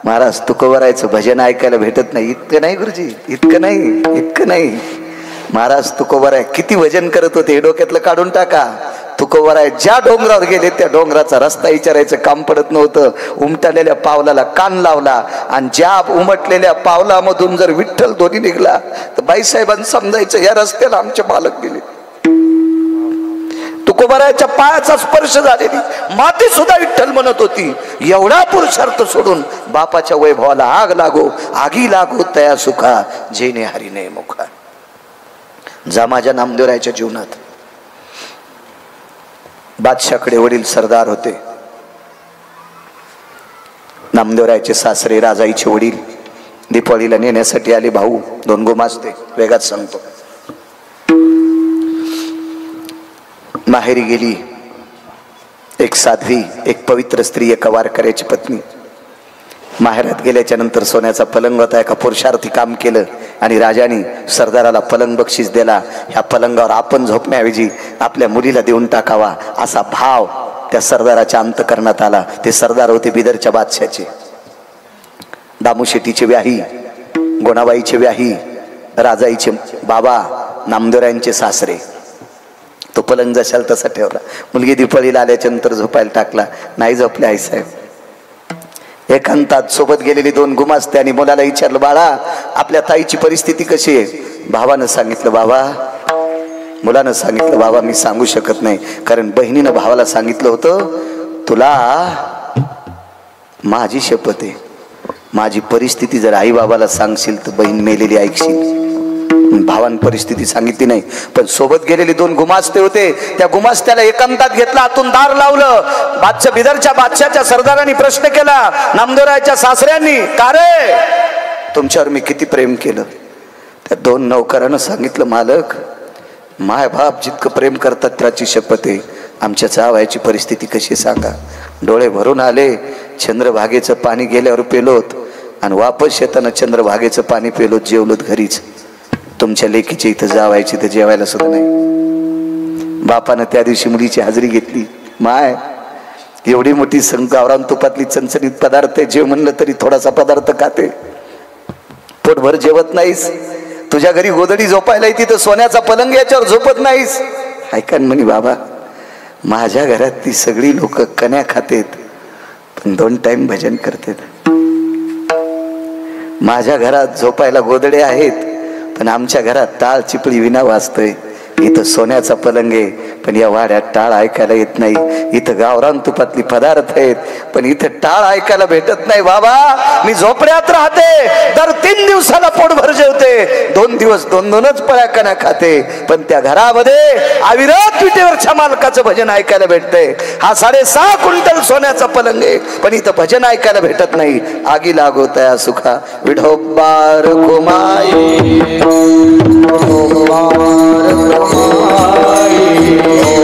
S1: महाराज तुकोबारायचं भजन ऐकायला भेटत नाही. इतकं नाही गुरुजी, इतकं नाही. महाराज तुकोबाराय किती भजन करत होते हे डोक्यातलं काढून टाका. तुकोबाराय ज्या डोंगरावर गेले त्या डोंगराचा रस्ता विचारायचं काम पडत नव्हतं. उमटलेल्या पावलाला कान लावला आणि ज्या उमटलेल्या पावलामधून जर विठ्ठल ध्वनी निघला तर बाईसाहेबांना समजायचं या रस्त्याला आमचे मालक गेले. तुकोबारायच्या पायाचा स्पर्श झालेली माती सुद्धा विठ्ठल म्हणत होती. एवढा पुरुषार्थ सोडून बापाच्या वैभवाला आग लागो, आगी लागो तया सुखा, जेने हरिने मुखा. जा माझ्या नामदेवरायच्या जीवनात. बादशाहकडे वडील सरदार होते. नामदेवरायचे सासरे राजाईचे वडील दीपावलीला नेण्यासाठी आले. भाऊ 2 गोमास्ते. वेगात सांगतो. माहेरी गेली एक साध्वी, एक पवित्र स्त्री, एका वारकऱ्याची पत्नी. माहेरात गेल्याच्या नंतर सोन्याचा पलंग होता. एका पुरुषार्थी काम केलं आणि राजाने सरदाराला पलंग बक्षीस दिला. ह्या पलंगावर आपण झोपण्याऐवजी आपल्या मुलीला देऊन टाकावा असा भाव त्या सरदाराच्या अंतकरणात आला. ते सरदार होते बिदरच्या बादशाचे. दामूशेठीचे व्याही, गोणाबाईचे व्याही, राजाईचे बाबा, नामदेवरायांचे सासरे. तो पलंग जशाल तसा ठेवला. मुलगी दिपाळीला आल्याच्या नंतर झोपायला टाकला. नाही झोपले आईसाहेब. एकांतात सोबत गेलेली 2 गुमास्ते आणि मुलाला विचारलं, बाळा आपल्या ताईची परिस्थिती कशी आहे? भावानं सांगितलं बाबा. मुलानं सांगितलं बाबा मी सांगू शकत नाही, कारण बहिणीनं भावाला सांगितलं होतं, तुला माझी शपथ आहे, माझी परिस्थिती जर आई बाबाला सांगशील तर बहीण मेलेली ऐकशील. भावान परिस्थिती सांगितली नाही. पण सोबत गेलेली 2 गुमास्ते होते. त्या गुमास्त्याला एकांतात घेतला, आतून दार लावलं. बादशाह बिदरच्या बादशाच्या सरदारांनी प्रश्न केला, नामदेवरायच्या सासऱ्यांनी, का रे तुमच्यावर मी किती प्रेम केलं? त्या 2 नौकरांना सांगितलं, मालक माय बाप जितकं प्रेम करतात त्याची शपथ आहे, आमच्या जावयाची परिस्थिती कशी सांगा. डोळे भरून आले. चंद्रभागेचं पाणी गेल्यावर पेलोत आणि वापस येताना चंद्रभागेचं पाणी पेलोत, जेवलोत घरीच. तुमच्या लेकीच्या इथं जावायची तर जेवायला सुद्धा नाही. बापानं त्या दिवशी मुलीची हाजरी घेतली. माय एवढी मोठी गावरान तुपातली चणचणीत पदार्थ आहे, जेव म्हणलं तरी थोडासा पदार्थ खाते, पोटभर जेवत नाहीस. तुझ्या घरी गोदडी झोपायला येते तर सोन्याचा पलंग याच्यावर झोपत नाहीस. ऐका म्हणे बाबा, माझ्या घरात ती सगळी लोक कण्या खातेत पण 2 टाइम भजन करतात. माझ्या घरात झोपायला गोदडे आहेत पण आमच्या घरात टाळ चिपळी विना वाजतोय. इथं सोन्याचा पलंग आहे पण या वाड्यात टाळ ऐकायला येत नाही. इथं गावरान तुपातली पदार्थ आहेत पण इथं टाळ ऐकायला भेटत नाही. बाबा मी झोपड्यात राहते, दर 3 दिवसाला पोटभर जेवते, 2 दिवस 2-2च पळ्या कण्या खाते, पण त्या घरामध्ये अविरत विटेवरच्या मालकाचं भजन ऐकायला भेटतंय. हा 6.5 क्विंटल सोन्याचा पलंग आहे पण इथं भजन ऐकायला भेटत नाही. आगी लागोतया सुखा विठोबार कुमाई, विठोबार कुमाई.